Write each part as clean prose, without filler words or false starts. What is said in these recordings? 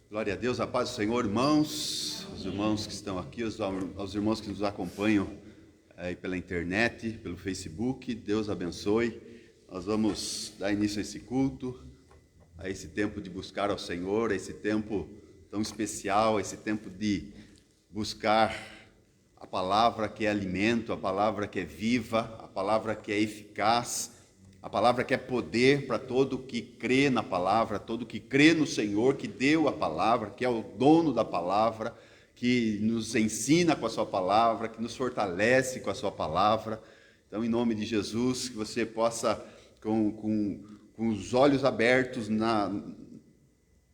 Glória a Deus, a paz do Senhor, irmãos, os irmãos que estão aqui, aos irmãos que nos acompanham aí pela internet, pelo Facebook, Deus abençoe. Nós vamos dar início a esse culto, a esse tempo de buscar ao Senhor, a esse tempo tão especial, a esse tempo de buscar a palavra que é alimento, a palavra que é viva, a palavra que é eficaz, a palavra que é poder para todo que crê na palavra, todo que crê no Senhor, que deu a palavra, que é o dono da palavra, que nos ensina com a sua palavra, que nos fortalece com a sua palavra. Então, em nome de Jesus, que você possa, com os olhos abertos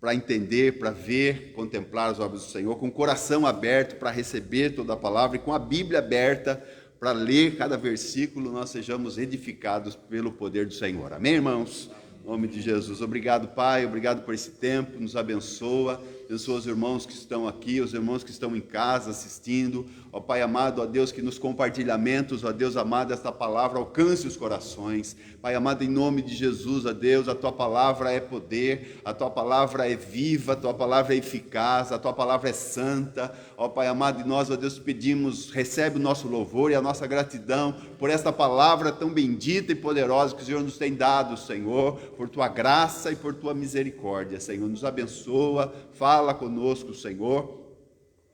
para entender, para ver, contemplar as obras do Senhor, com o coração aberto para receber toda a palavra e com a Bíblia aberta para ler cada versículo, nós sejamos edificados pelo poder do Senhor. Amém, irmãos? Em nome de Jesus. Obrigado, Pai, obrigado por esse tempo, nos abençoa. Abençoa os irmãos que estão aqui, os irmãos que estão em casa assistindo. Ó Pai amado, ó Deus, que nos compartilhamentos, ó Deus amado, esta palavra alcance os corações. Pai amado, em nome de Jesus, ó Deus, a Tua palavra é poder, a Tua palavra é viva, a Tua palavra é eficaz, a Tua palavra é santa. Ó Pai amado, e nós, ó Deus, pedimos, recebe o nosso louvor e a nossa gratidão por esta palavra tão bendita e poderosa que o Senhor nos tem dado, Senhor, por Tua graça e por Tua misericórdia, Senhor. Nos abençoa, fala conosco, Senhor,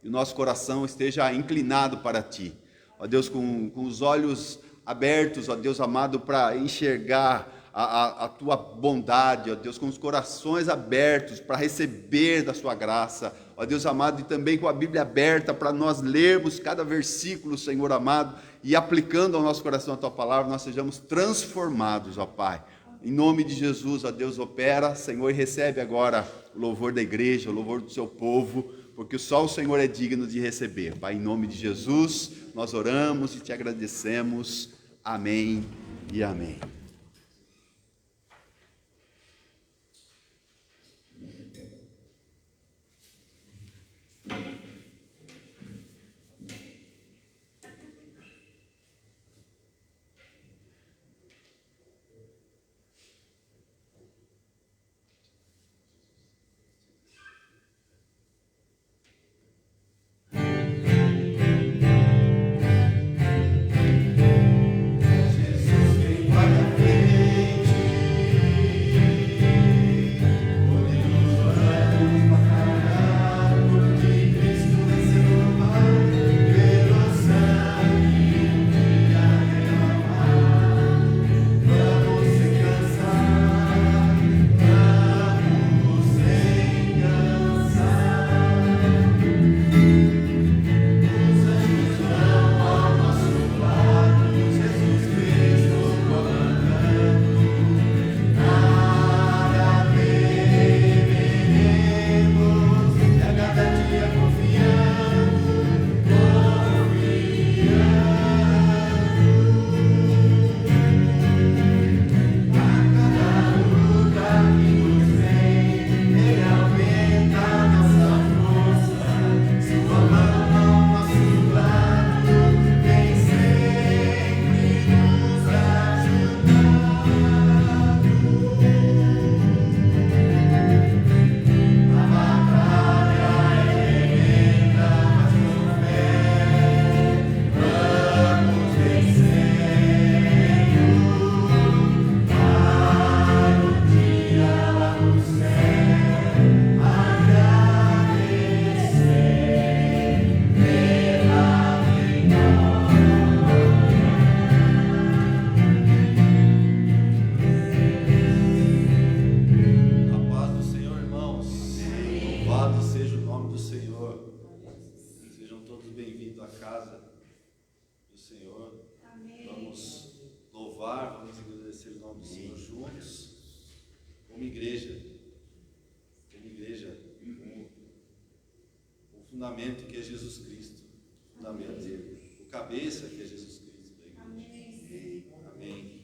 e o nosso coração esteja inclinado para Ti, ó Deus, com os olhos abertos, ó Deus amado, para enxergar a Tua bondade, ó Deus, com os corações abertos para receber da Sua graça, ó Deus amado, e também com a Bíblia aberta para nós lermos cada versículo, Senhor amado, e aplicando ao nosso coração a Tua palavra, nós sejamos transformados, ó Pai. Em nome de Jesus, ó Deus, opera, Senhor, e recebe agora o louvor da igreja, o louvor do Seu povo, porque só o Senhor é digno de receber. Pai, em nome de Jesus, nós oramos e Te agradecemos. Amém e amém. Fundamento que é Jesus Cristo, fundamento, o cabeça que é Jesus Cristo da igreja. Amém. Amém.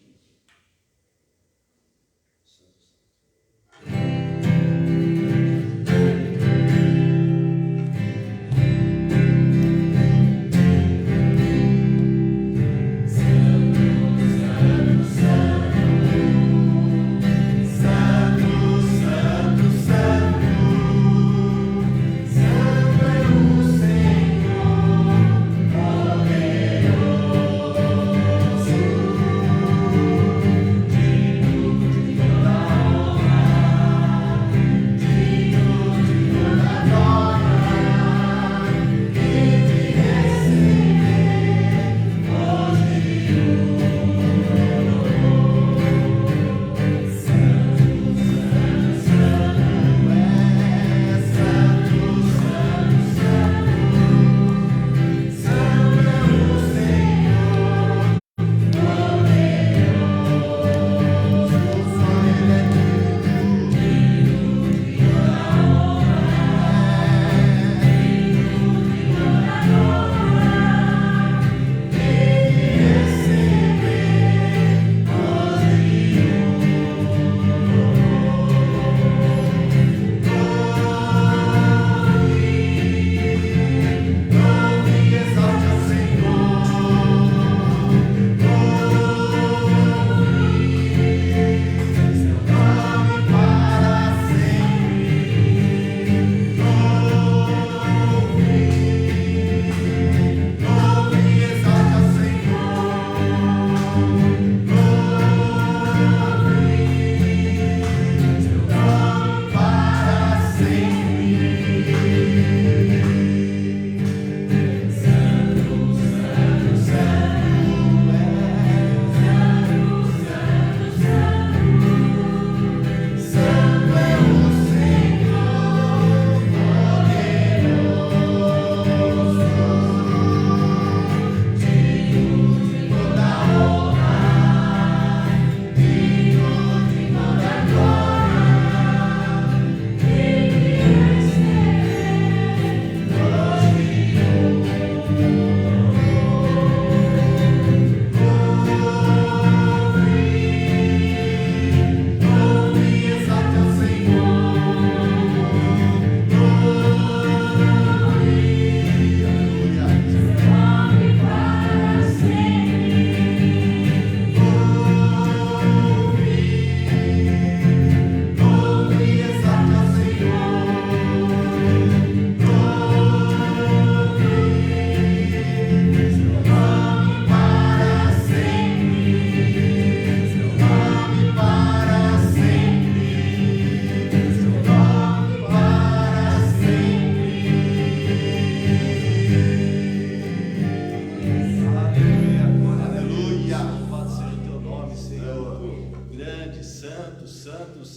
Santo, Santo, Santo,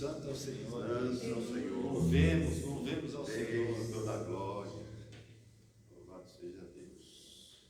santo é o Senhor. Santo é o Senhor. Louvemos ao Senhor. Em toda a glória. Louvado seja Deus.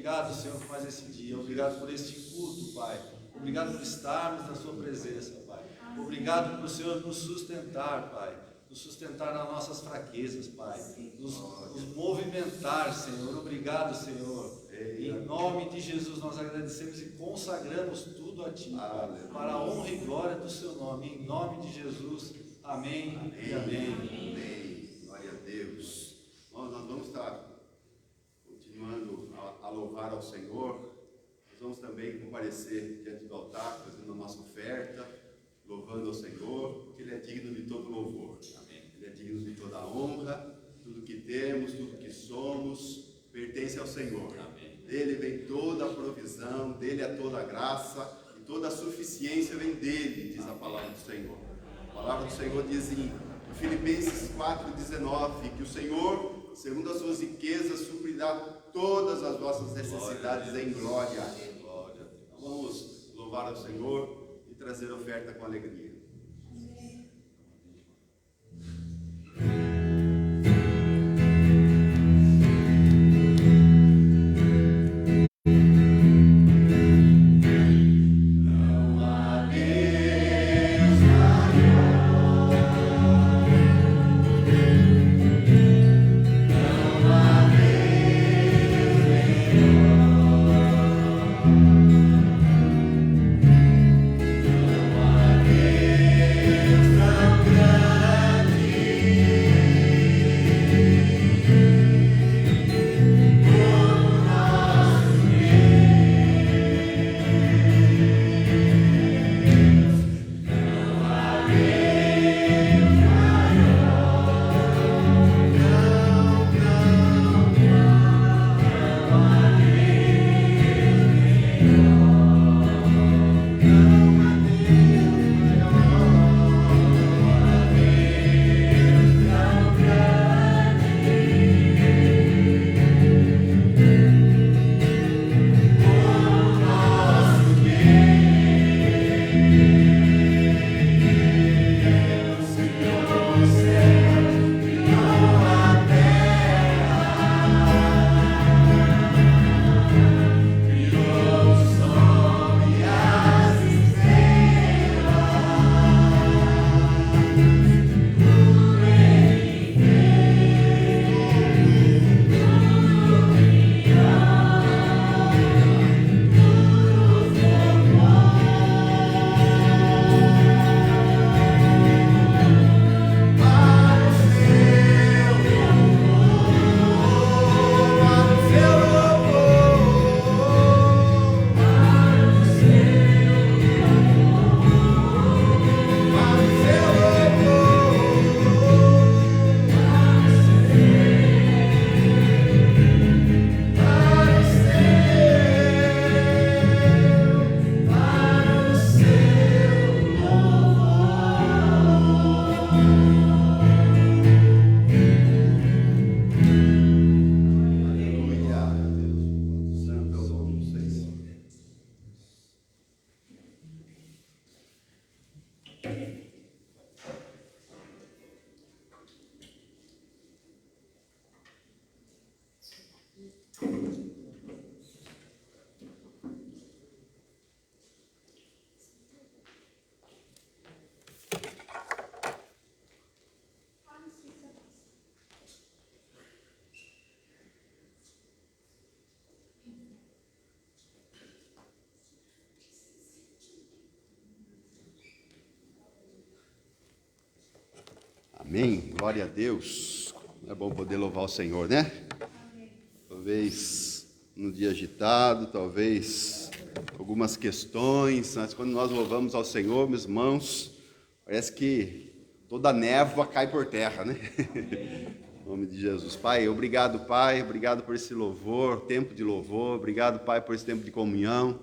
Obrigado, Senhor, por mais esse dia. Obrigado por este culto, Pai. Obrigado por estarmos na Sua presença, Pai. Obrigado por o Senhor nos sustentar, Pai. Nos sustentar nas nossas fraquezas, Pai. Nos movimentar, Senhor. Obrigado, Senhor. Em nome de Jesus nós agradecemos e consagramos tudo a Ti, Pai, para a honra e glória do Seu nome. Em nome de Jesus. Amém, amém. E amém. Amém. Glória a Deus. Nós vamos estar continuando a louvar ao Senhor. Nós vamos também comparecer diante do altar, fazendo a nossa oferta, louvando ao Senhor, porque Ele é digno de todo louvor. Amém. Ele é digno de toda honra. Tudo que temos, tudo que somos, pertence ao Senhor. Amém. Dele vem toda a provisão, dele é toda a graça, e toda a suficiência vem dele, diz a palavra do Senhor. A palavra do Senhor diz em Filipenses 4,19, que o Senhor, segundo as suas riquezas, suprirá todas as vossas necessidades em glória. Vamos louvar ao Senhor e trazer oferta com alegria. Não há Deus maior. Amém. Glória a Deus. É bom poder louvar o Senhor, né? Talvez num dia agitado, talvez algumas questões, mas quando nós louvamos ao Senhor, meus irmãos, parece que toda a névoa cai por terra, né? Em nome de Jesus. Pai, obrigado, Pai, obrigado por esse louvor, tempo de louvor, obrigado, Pai, por esse tempo de comunhão.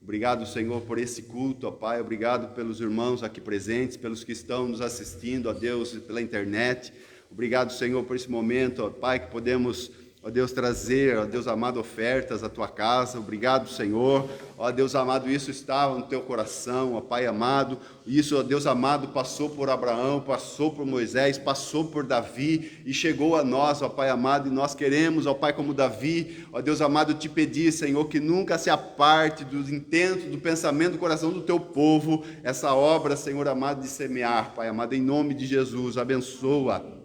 Obrigado, Senhor, por esse culto, ó Pai. Obrigado pelos irmãos aqui presentes, pelos que estão nos assistindo, ó Deus, pela internet. Obrigado, Senhor, por esse momento, ó Pai, que podemos, ó Deus, trazer, ó Deus amado, ofertas à Tua casa. Obrigado, Senhor. Ó Deus amado, isso estava no Teu coração, ó Pai amado. Isso, ó Deus amado, passou por Abraão, passou por Moisés, passou por Davi e chegou a nós, ó Pai amado, e nós queremos, ó Pai, como Davi, ó Deus amado, te pedir, Senhor, que nunca se aparte dos intentos, do pensamento, do coração do Teu povo, essa obra, Senhor amado, de semear, Pai amado, em nome de Jesus, abençoa.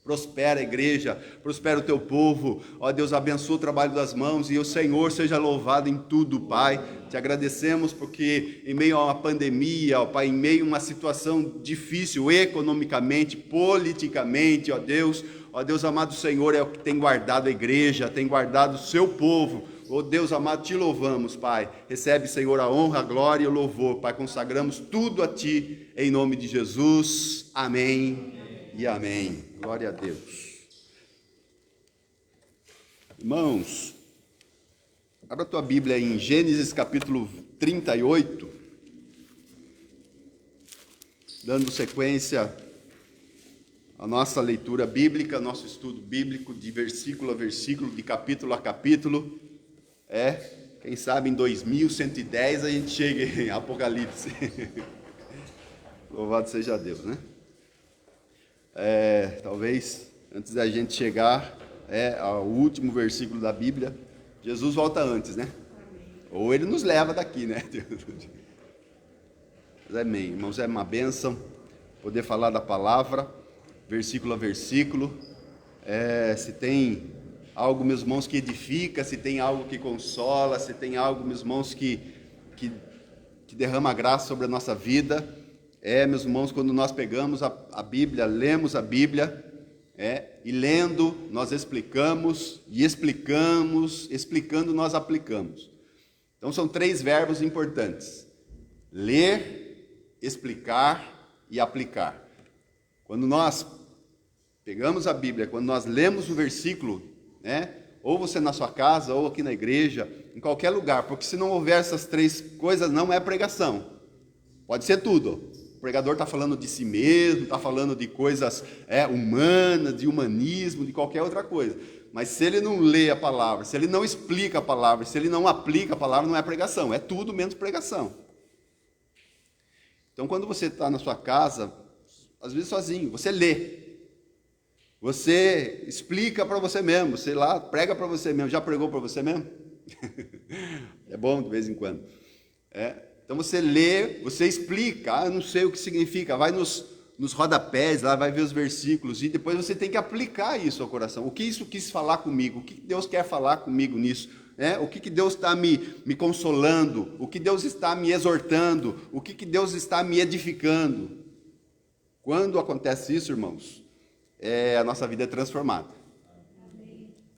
Prospera a igreja, prospera o teu povo, ó Deus, abençoa o trabalho das mãos e o Senhor seja louvado em tudo, Pai. Te agradecemos porque em meio a uma pandemia, ó Pai, em meio a uma situação difícil economicamente, politicamente, ó Deus amado, Senhor é o que tem guardado a igreja, tem guardado o seu povo. Ó Deus amado, te louvamos, Pai. Recebe, Senhor, a honra, a glória e o louvor, Pai. Consagramos tudo a Ti, em nome de Jesus. Amém e amém. Glória a Deus. Irmãos, abra a tua Bíblia em Gênesis capítulo 38, dando sequência à nossa leitura bíblica, nosso estudo bíblico de versículo a versículo, de capítulo a capítulo. Quem sabe em 2110 a gente chega em Apocalipse. Louvado seja Deus, né? Talvez antes da gente chegar ao último versículo da Bíblia, Jesus volta antes, né? Ou ele nos leva daqui, né? Mas amém, irmãos, é uma bênção poder falar da palavra, versículo a versículo. Se tem algo, meus irmãos, que edifica, se tem algo que consola, se tem algo, meus irmãos, que derrama graça sobre a nossa vida, meus irmãos, quando nós pegamos a Bíblia, lemos a Bíblia, e lendo, nós explicamos, e explicando, nós aplicamos. Então, são 3 verbos importantes: ler, explicar e aplicar. Quando nós pegamos a Bíblia, quando nós lemos o versículo, ou você na sua casa, ou aqui na igreja, em qualquer lugar, porque se não houver essas 3 coisas, não é pregação. Pode ser tudo. O pregador está falando de si mesmo, está falando de coisas humanas, de humanismo, de qualquer outra coisa. Mas se ele não lê a palavra, se ele não explica a palavra, se ele não aplica a palavra, não é pregação. É tudo menos pregação. Então, quando você está na sua casa, às vezes sozinho, você lê. Você explica para você mesmo, sei lá, prega para você mesmo. Já pregou para você mesmo? É bom de vez em quando. Então você lê, você explica, eu não sei o que significa, vai nos rodapés, lá vai ver os versículos, e depois você tem que aplicar isso ao coração. O que isso quis falar comigo? O que Deus quer falar comigo nisso? O que Deus está me consolando? O que Deus está me exortando? O que Deus está me edificando? Quando acontece isso, irmãos, a nossa vida é transformada.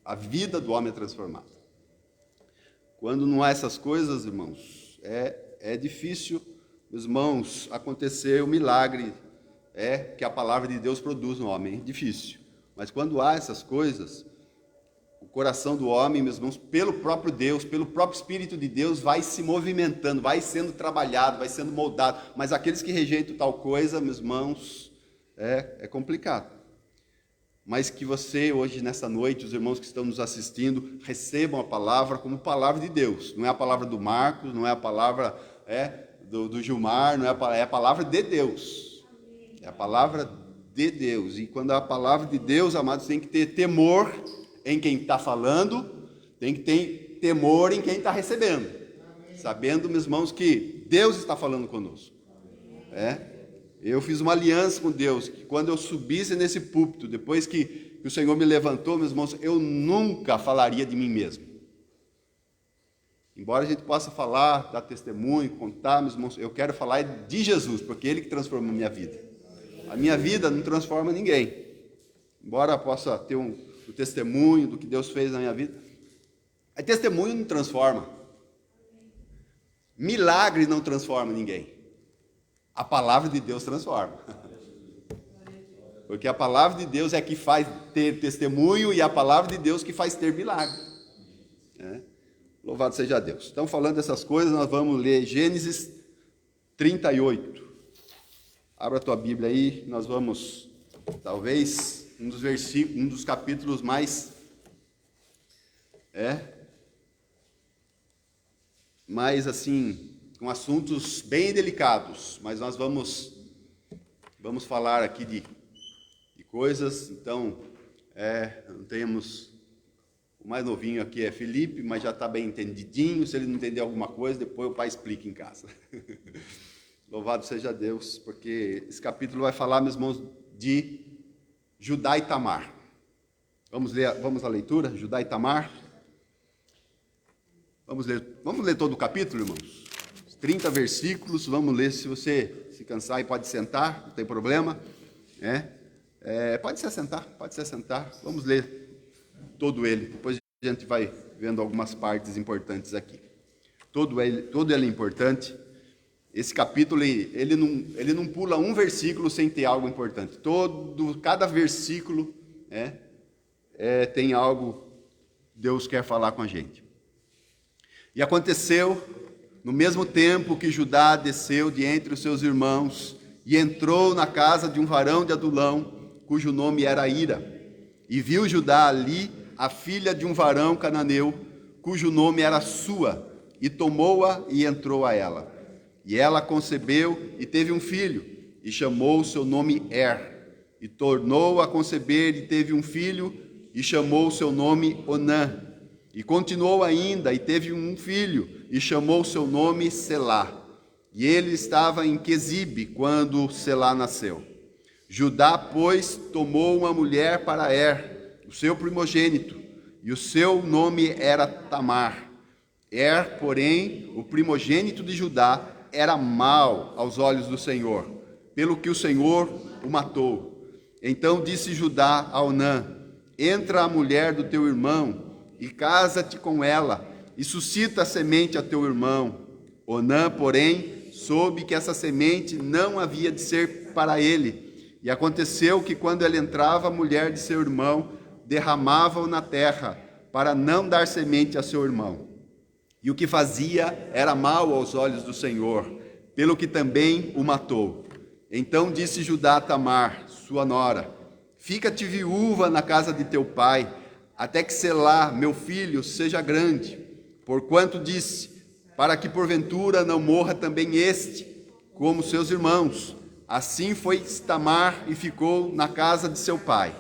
A vida do homem é transformada. Quando não há essas coisas, irmãos, é difícil, meus irmãos, acontecer o milagre que a palavra de Deus produz no homem. É difícil. Mas quando há essas coisas, o coração do homem, meus irmãos, pelo próprio Deus, pelo próprio Espírito de Deus, vai se movimentando, vai sendo trabalhado, vai sendo moldado. Mas aqueles que rejeitam tal coisa, meus irmãos, é complicado. Mas que você, hoje, nessa noite, os irmãos que estão nos assistindo, recebam a palavra como palavra de Deus. Não é a palavra do Marcos, não é a palavra do Gilmar, não é a palavra de Deus. É a palavra de Deus. E quando é a palavra de Deus, amados, tem que ter temor em quem está falando, tem que ter temor em quem está recebendo. Sabendo, meus irmãos, que Deus está falando conosco. Eu fiz uma aliança com Deus, que quando eu subisse nesse púlpito, depois que o Senhor me levantou, meus irmãos, eu nunca falaria de mim mesmo. Embora a gente possa falar, dar testemunho, contar, meus irmãos, eu quero falar de Jesus, porque Ele que transformou minha vida. A minha vida não transforma ninguém. Embora possa ter o testemunho do que Deus fez na minha vida, a testemunho não transforma. Milagre não transforma ninguém. A palavra de Deus transforma. Porque a palavra de Deus é que faz ter testemunho e a palavra de Deus que faz ter milagre. Louvado seja Deus. Então, falando dessas coisas, nós vamos ler Gênesis 38. Abra a tua Bíblia aí, nós vamos, talvez, um dos capítulos mais assim, com assuntos bem delicados, mas nós vamos falar aqui de coisas. Então, temos o mais novinho aqui é Felipe, mas já está bem entendidinho. Se ele não entender alguma coisa, depois o pai explica em casa. Louvado seja Deus, porque esse capítulo vai falar, meus irmãos, de Judá e Tamar. Vamos à leitura, Judá e Tamar. Vamos ler todo o capítulo, irmãos? 30 versículos, vamos ler. Se você se cansar, pode sentar, não tem problema. Pode se assentar. Vamos ler todo ele. Depois a gente vai vendo algumas partes importantes aqui. Todo ele é importante. Esse capítulo, ele não pula um versículo sem ter algo importante. Cada versículo tem algo Deus quer falar com a gente. E aconteceu, no mesmo tempo que Judá desceu de entre os seus irmãos e entrou na casa de um varão de Adulão, cujo nome era Ira, e viu Judá ali a filha de um varão cananeu, cujo nome era Sua, e tomou-a e entrou a ela. E ela concebeu e teve um filho, e chamou o seu nome e tornou a conceber e teve um filho, e chamou o seu nome Onã. E continuou ainda, e teve um filho, e chamou o seu nome Selá. E ele estava em Quezibe, quando Selá nasceu. Judá, pois, tomou uma mulher para o seu primogênito, e o seu nome era Tamar. Porém, o primogênito de Judá, era mau aos olhos do Senhor, pelo que o Senhor o matou. Então disse Judá a Onã: entra a mulher do teu irmão, e casa-te com ela, e suscita a semente a teu irmão. Onã, porém, soube que essa semente não havia de ser para ele. E aconteceu que, quando ele entrava, a mulher de seu irmão derramava-o na terra, para não dar semente a seu irmão. E o que fazia era mal aos olhos do Senhor, pelo que também o matou. Então disse Judá a Tamar, sua nora: fica-te viúva na casa de teu pai, até que Selá, meu filho, seja grande. Porquanto disse: para que porventura não morra também este, como seus irmãos. Assim foi Tamar e ficou na casa de seu pai.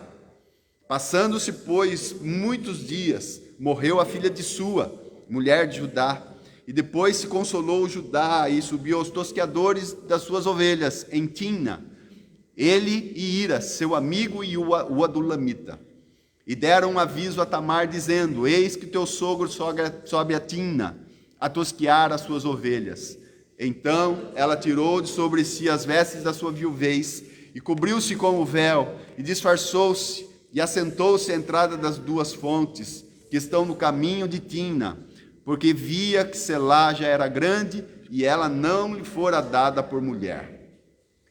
Passando-se, pois, muitos dias, morreu a filha de Sua, mulher de Judá, e depois se consolou Judá e subiu aos tosqueadores das suas ovelhas em Timna, ele e Ira, seu amigo, e o adulamita. E deram um aviso a Tamar, dizendo: eis que teu sogro sobe a Timna, a tosquear as suas ovelhas. Então ela tirou de sobre si as vestes da sua viuvez, e cobriu-se com o véu, e disfarçou-se, e assentou-se à entrada das duas fontes, que estão no caminho de Timna, porque via que Selá já era grande, e ela não lhe fora dada por mulher.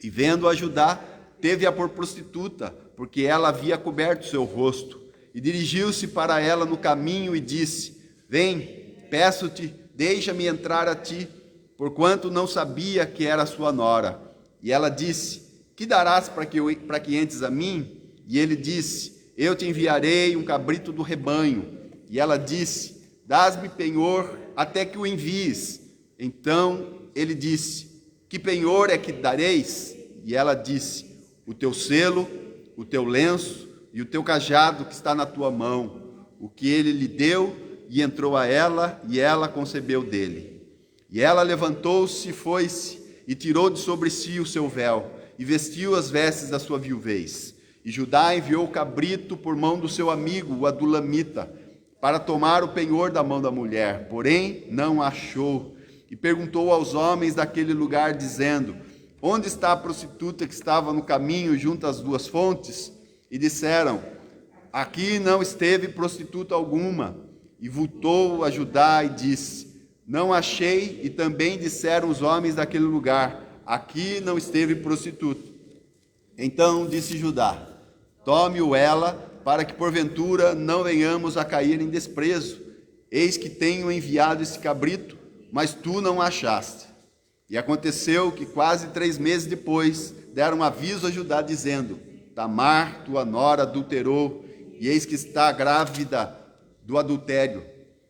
E vendo-a Judá, teve-a por prostituta, porque ela havia coberto seu rosto. E dirigiu-se para ela no caminho e disse: vem, peço-te, deixa-me entrar a ti, porquanto não sabia que era sua nora. E ela disse: que darás para que entres a mim? E ele disse: eu te enviarei um cabrito do rebanho. E ela disse: dás-me penhor até que o envies. Então ele disse: que penhor é que dareis? E ela disse: o teu selo, o teu lenço e o teu cajado que está na tua mão. O que ele lhe deu, e entrou a ela, e ela concebeu dele. E ela levantou-se e foi-se, e tirou de sobre si o seu véu, e vestiu as vestes da sua viuvez. E Judá enviou o cabrito por mão do seu amigo, o adulamita, para tomar o penhor da mão da mulher, porém não achou. E perguntou aos homens daquele lugar, dizendo: onde está a prostituta que estava no caminho junto às duas fontes? E disseram, aqui não esteve prostituta alguma. E voltou a Judá e disse, não achei, e também disseram os homens daquele lugar, aqui não esteve prostituta. Então disse Judá, tome-o ela, para que porventura não venhamos a cair em desprezo. Eis que tenho enviado esse cabrito, mas tu não achaste. E aconteceu que quase 3 meses depois, deram aviso a Judá, dizendo, Tamar, tua nora, adulterou, e eis que está grávida do adultério.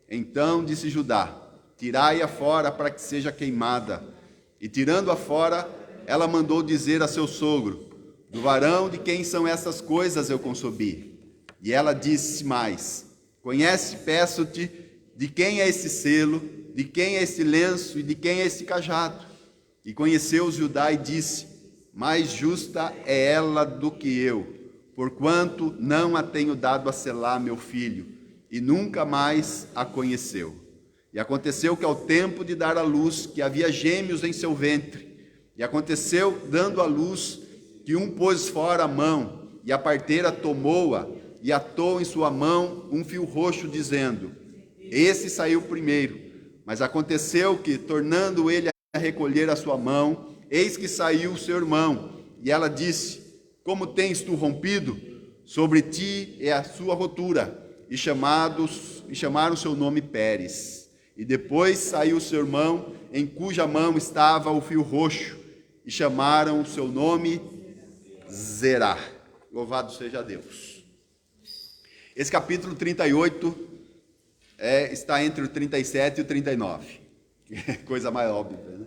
Então disse Judá, tirai-a fora para que seja queimada. E tirando-a fora, ela mandou dizer a seu sogro, do varão de quem são essas coisas eu concebi. E ela disse mais, conhece, peço-te, de quem é esse selo, de quem é esse lenço e de quem é esse cajado? E conheceu Judá e disse, mais justa é ela do que eu, porquanto não a tenho dado a Selá, meu filho, e nunca mais a conheceu. E aconteceu que ao tempo de dar à luz, que havia gêmeos em seu ventre, e aconteceu, dando à luz, que um pôs fora a mão, e a parteira tomou-a, e atou em sua mão um fio roxo, dizendo, esse saiu primeiro. Mas aconteceu que, tornando ele a recolher a sua mão, eis que saiu o seu irmão, e ela disse, como tens tu rompido? Sobre ti é a sua rotura. E chamaram seu nome Pérez. E depois saiu seu irmão, em cuja mão estava o fio roxo, e chamaram o seu nome Zerá. Louvado seja Deus. Esse capítulo 38 está entre o 37 e o 39. Coisa mais óbvia, né?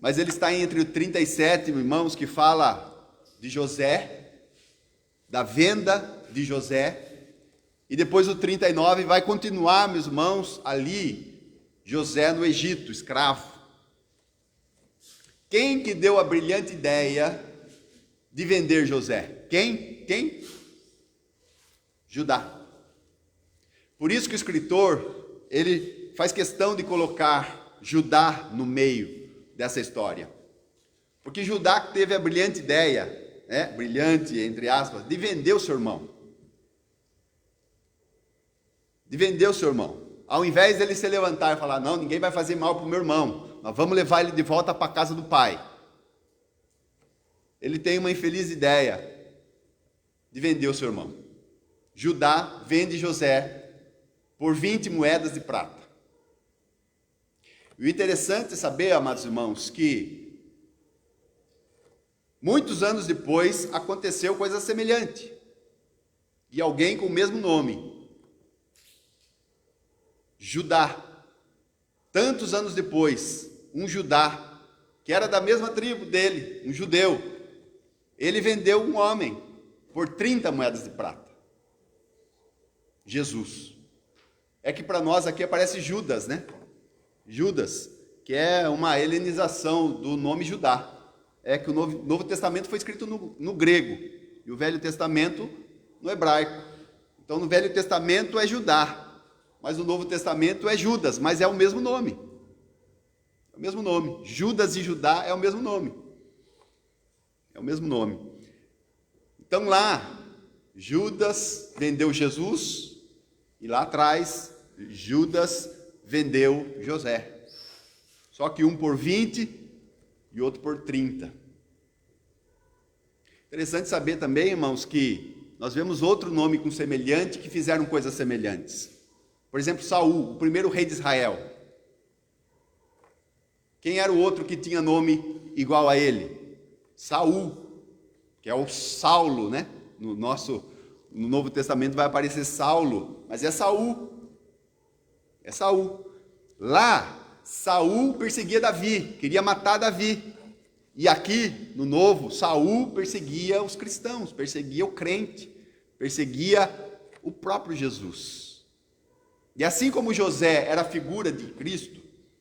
Mas ele está entre o 37, irmãos, que fala de José, da venda de José, e depois o 39 vai continuar, meus irmãos, ali, José no Egito, escravo. Quem que deu a brilhante ideia de vender José? Quem? Judá. Por isso que o escritor, ele faz questão de colocar Judá no meio dessa história. Porque Judá teve a brilhante ideia, brilhante, entre aspas, de vender o seu irmão. De vender o seu irmão. Ao invés dele se levantar e falar, não, ninguém vai fazer mal para o meu irmão, nós vamos levar ele de volta para a casa do pai. Ele tem uma infeliz ideia de vender o seu irmão. Judá vende José por 20 moedas de prata. E o interessante é saber, amados irmãos, que muitos anos depois aconteceu coisa semelhante. E alguém com o mesmo nome, Judá, tantos anos depois, um Judá, que era da mesma tribo dele, um judeu, ele vendeu um homem por 30 moedas de prata. Jesus. É que para nós aqui aparece Judas, né? Judas, que é uma helenização do nome Judá. É que o Novo Testamento foi escrito no grego, e o Velho Testamento no hebraico. Então no Velho Testamento é Judá, mas no Novo Testamento é Judas, mas é o mesmo nome. É o mesmo nome. Judas e Judá é o mesmo nome. É o mesmo nome. Então lá, Judas vendeu Jesus, e lá atrás, Judas vendeu José. Só que um por 20 e outro por 30. Interessante saber também, irmãos, que nós vemos outro nome com semelhante que fizeram coisas semelhantes. Por exemplo, Saul, o primeiro rei de Israel. Quem era o outro que tinha nome igual a ele? Saul, que é o Saulo, né? No Novo Testamento vai aparecer Saulo, mas é Saul. É Saul. Lá, Saul perseguia Davi, queria matar Davi. E aqui, no Novo, Saul perseguia os cristãos, perseguia o crente, perseguia o próprio Jesus. E assim como José era figura de Cristo,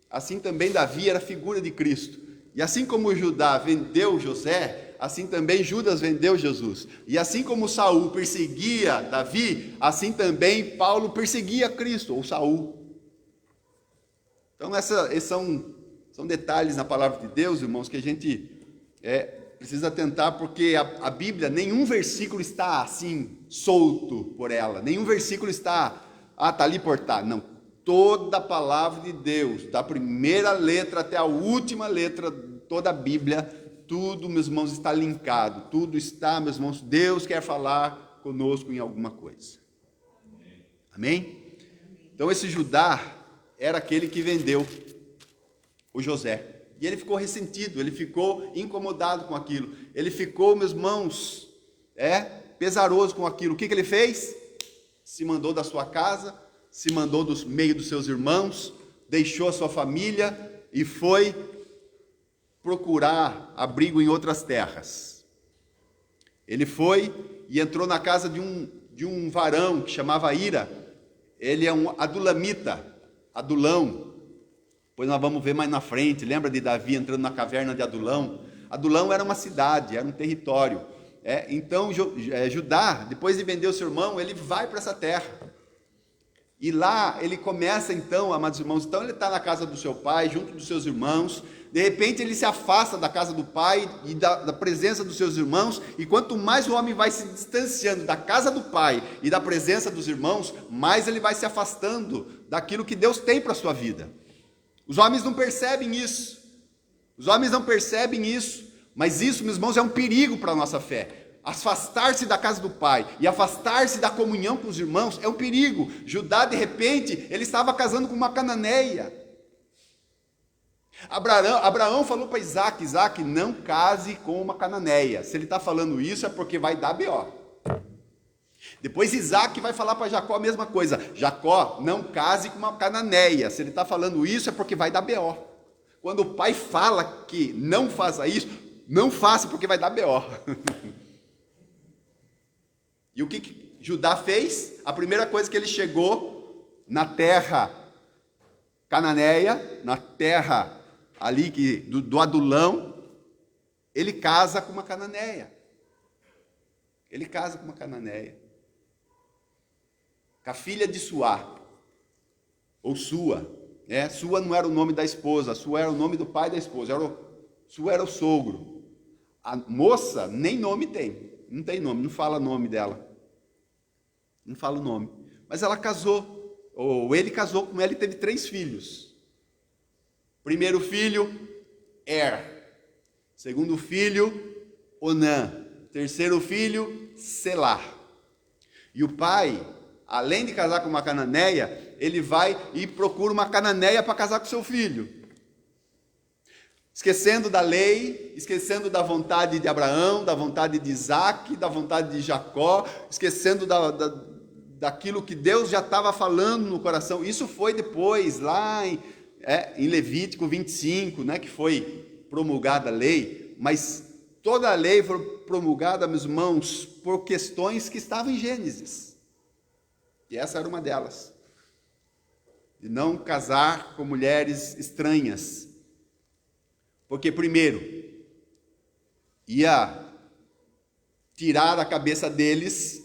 assim também Davi era figura de Cristo. E assim como Judá vendeu José, assim também Judas vendeu Jesus. E assim como Saul perseguia Davi, assim também Paulo perseguia Cristo, ou Saul. Então essas são São detalhes na palavra de Deus, irmãos, que a gente precisa atentar, porque a Bíblia, nenhum versículo está assim, solto por ela. Nenhum versículo está ali por tá. Não. Toda a palavra de Deus, da primeira letra até a última letra, toda a Bíblia, tudo, meus irmãos, está linkado. Tudo está, meus irmãos, Deus quer falar conosco em alguma coisa. Amém? Então esse Judá era aquele que vendeu o José. E ele ficou ressentido, ele ficou incomodado com aquilo. Ele ficou, meus irmãos, pesaroso com aquilo. O que ele fez? Se mandou da sua casa, se mandou do meio dos seus irmãos, deixou a sua família e foi procurar abrigo em outras terras. Ele foi e entrou na casa de um varão que chamava Ira. Ele é um adulamita, adulão. Depois nós vamos ver mais na frente. Lembra de Davi entrando na caverna de Adulão? Adulão era uma cidade, era um território. Então Judá, depois de vender o seu irmão, ele vai para essa terra. E lá ele começa então, amados irmãos, então ele está na casa do seu pai, junto dos seus irmãos. De repente ele se afasta da casa do pai e da presença dos seus irmãos, e quanto mais o homem vai se distanciando da casa do pai e da presença dos irmãos, mais ele vai se afastando daquilo que Deus tem para a sua vida. Os homens não percebem isso, mas isso, meus irmãos, é um perigo para a nossa fé. Afastar-se da casa do pai e afastar-se da comunhão com os irmãos é um perigo. Judá, de repente, ele estava casando com uma cananeia. Abraão falou para Isaac: Isaac, não case com uma cananeia. Se ele está falando isso é porque vai dar B.O. Depois Isaac vai falar para Jacó a mesma coisa: Jacó, não case com uma cananeia. Se ele está falando isso é porque vai dar B.O. Quando o pai fala que não faça isso, não faça porque vai dar B.O. E o que Judá fez? A primeira coisa que ele chegou na terra cananeia, na terra ali do Adulão, ele casa com uma cananeia. Com a filha de Suá, ou Sua. Sua não era o nome da esposa, Sua era o nome do pai da esposa, Sua era o sogro. A moça nem nome tem. Não tem nome, não fala o nome dela. Não fala o nome. Mas ela casou, ou ele casou com ela e teve 3 filhos. Primeiro filho, Segundo filho, Onã. Terceiro filho, Selá. E o pai, além de casar com uma cananeia, ele vai e procura uma cananeia para casar com seu filho. Esquecendo da lei, esquecendo da vontade de Abraão, da vontade de Isaac, da vontade de Jacó, esquecendo daquilo que Deus já estava falando no coração. Isso foi depois, lá em Levítico 25, que foi promulgada a lei, mas toda a lei foi promulgada, meus irmãos, por questões que estavam em Gênesis. E essa era uma delas. De não casar com mulheres estranhas. Porque, primeiro, ia tirar da cabeça deles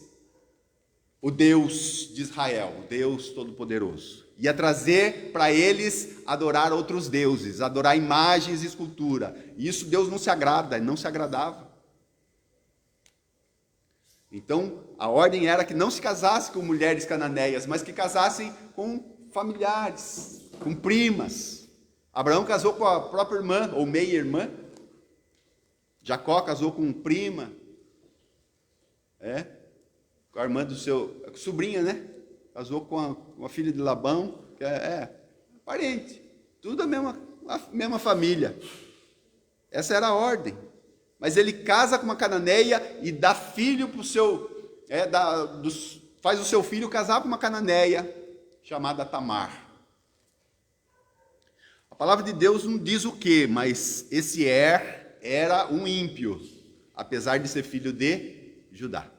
o Deus de Israel, o Deus Todo-Poderoso. Ia trazer para eles adorar outros deuses, adorar imagens e escultura. E isso Deus não se agrada, não se agradava. Então, a ordem era que não se casasse com mulheres cananeias, mas que casassem com familiares, com primas. Abraão casou com a própria irmã, ou meia-irmã. Jacó casou com prima. Com a irmã do seu... sobrinha, Casou com a filha de Labão, que parente. Tudo a mesma família. Essa era a ordem. Mas ele casa com uma cananeia e dá filho para o seu... faz o seu filho casar com uma cananeia chamada Tamar. A palavra de Deus não diz o que, mas esse era um ímpio, apesar de ser filho de Judá.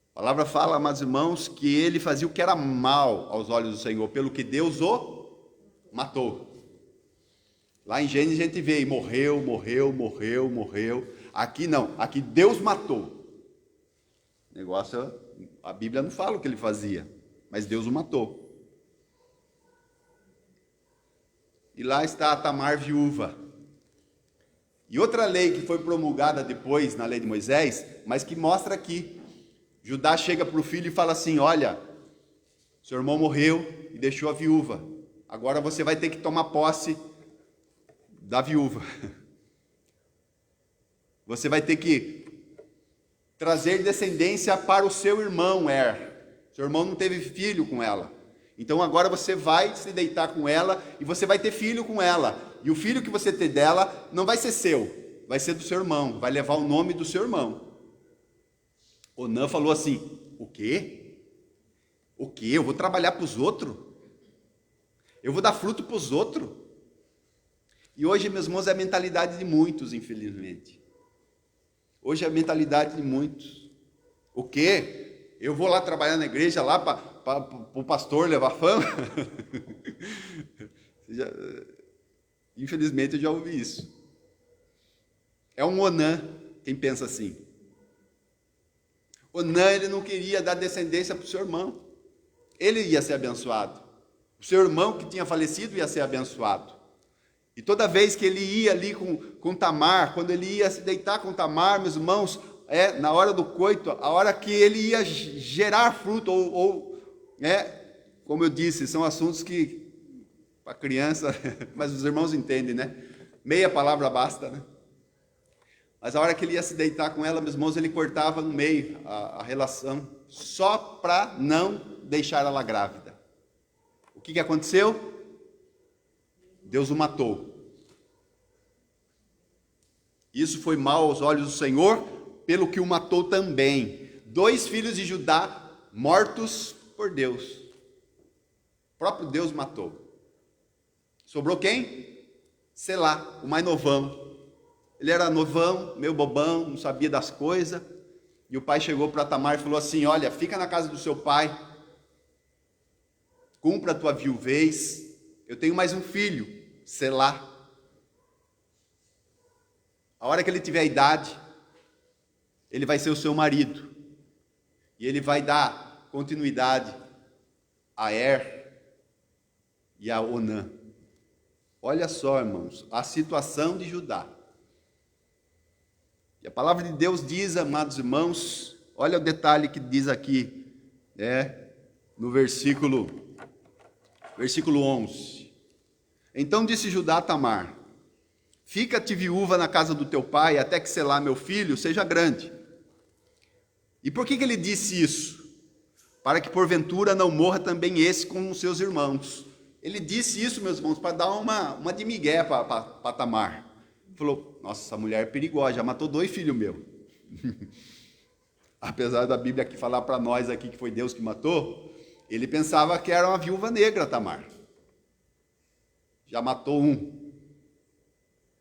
A palavra fala, amados irmãos, que ele fazia o que era mal aos olhos do Senhor, pelo que Deus o matou. Lá em Gênesis a gente vê, e morreu. Aqui não, aqui Deus matou. Negócio, a Bíblia não fala o que ele fazia, mas Deus o matou. E lá está a Tamar viúva. E outra lei que foi promulgada depois na lei de Moisés, mas que mostra aqui. Judá chega para o filho e fala assim: olha, seu irmão morreu e deixou a viúva. Agora você vai ter que tomar posse da viúva. Você vai ter que trazer descendência para o seu irmão Seu irmão não teve filho com ela. Então agora você vai se deitar com ela e você vai ter filho com ela. E o filho que você ter dela não vai ser seu, vai ser do seu irmão, vai levar o nome do seu irmão. Onã falou assim: o quê? O quê? Eu vou trabalhar para os outros? Eu vou dar fruto para os outros? E hoje, meus irmãos, é a mentalidade de muitos, infelizmente. Hoje é a mentalidade de muitos. O quê? Eu vou lá trabalhar na igreja, lá para o pastor levar fama? Infelizmente eu já ouvi isso. É um Onã quem pensa assim. Onã, ele não queria dar descendência para o seu irmão. Ele ia ser abençoado. O seu irmão que tinha falecido ia ser abençoado. E toda vez que ele ia ali com Tamar, quando ele ia se deitar com Tamar, meus irmãos, na hora do coito, a hora que ele ia gerar fruto, como eu disse, são assuntos que, para criança, mas os irmãos entendem, né? Meia palavra basta, né? Mas a hora que ele ia se deitar com ela, meus irmãos, ele cortava no meio a relação, só para não deixar ela grávida. O que aconteceu? Deus o matou. Isso foi mal aos olhos do Senhor, pelo que o matou também. 2 filhos de Judá mortos por Deus. O próprio Deus matou. Sobrou quem? Selá, o mais novão. Ele era novão, meio bobão, não sabia das coisas. E o pai chegou para Tamar e falou assim: olha, fica na casa do seu pai, cumpra a tua viuvez, eu tenho mais um filho, Selá. A hora que ele tiver a idade, ele vai ser o seu marido. E ele vai dar continuidade a e a Onã. Olha só, irmãos, a situação de Judá. E a palavra de Deus diz, amados irmãos, olha o detalhe que diz aqui, no versículo 11. Então disse Judá a Tamar: fica-te viúva na casa do teu pai, até que Selá, meu filho, seja grande. E por que ele disse isso? Para que porventura não morra também esse com os seus irmãos. Ele disse isso, meus irmãos, para dar uma de migué para Tamar. Falou: nossa, essa mulher é perigosa, já matou 2 filhos meus. Apesar da Bíblia aqui falar para nós aqui que foi Deus que matou, ele pensava que era uma viúva negra, Tamar. Já matou um,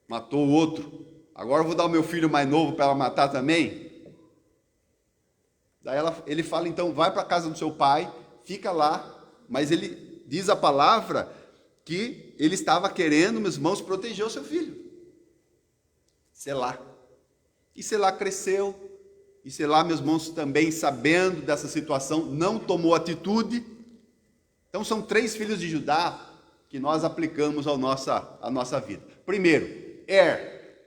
matou o outro. Agora eu vou dar o meu filho mais novo para ela matar também. Daí ele fala, então, vai para a casa do seu pai, fica lá, mas ele diz a palavra que ele estava querendo, meus irmãos, proteger o seu filho. Selá. E Selá cresceu, e Selá, meus irmãos, também sabendo dessa situação, não tomou atitude. Então são 3 filhos de Judá que nós aplicamos à nossa vida. Primeiro,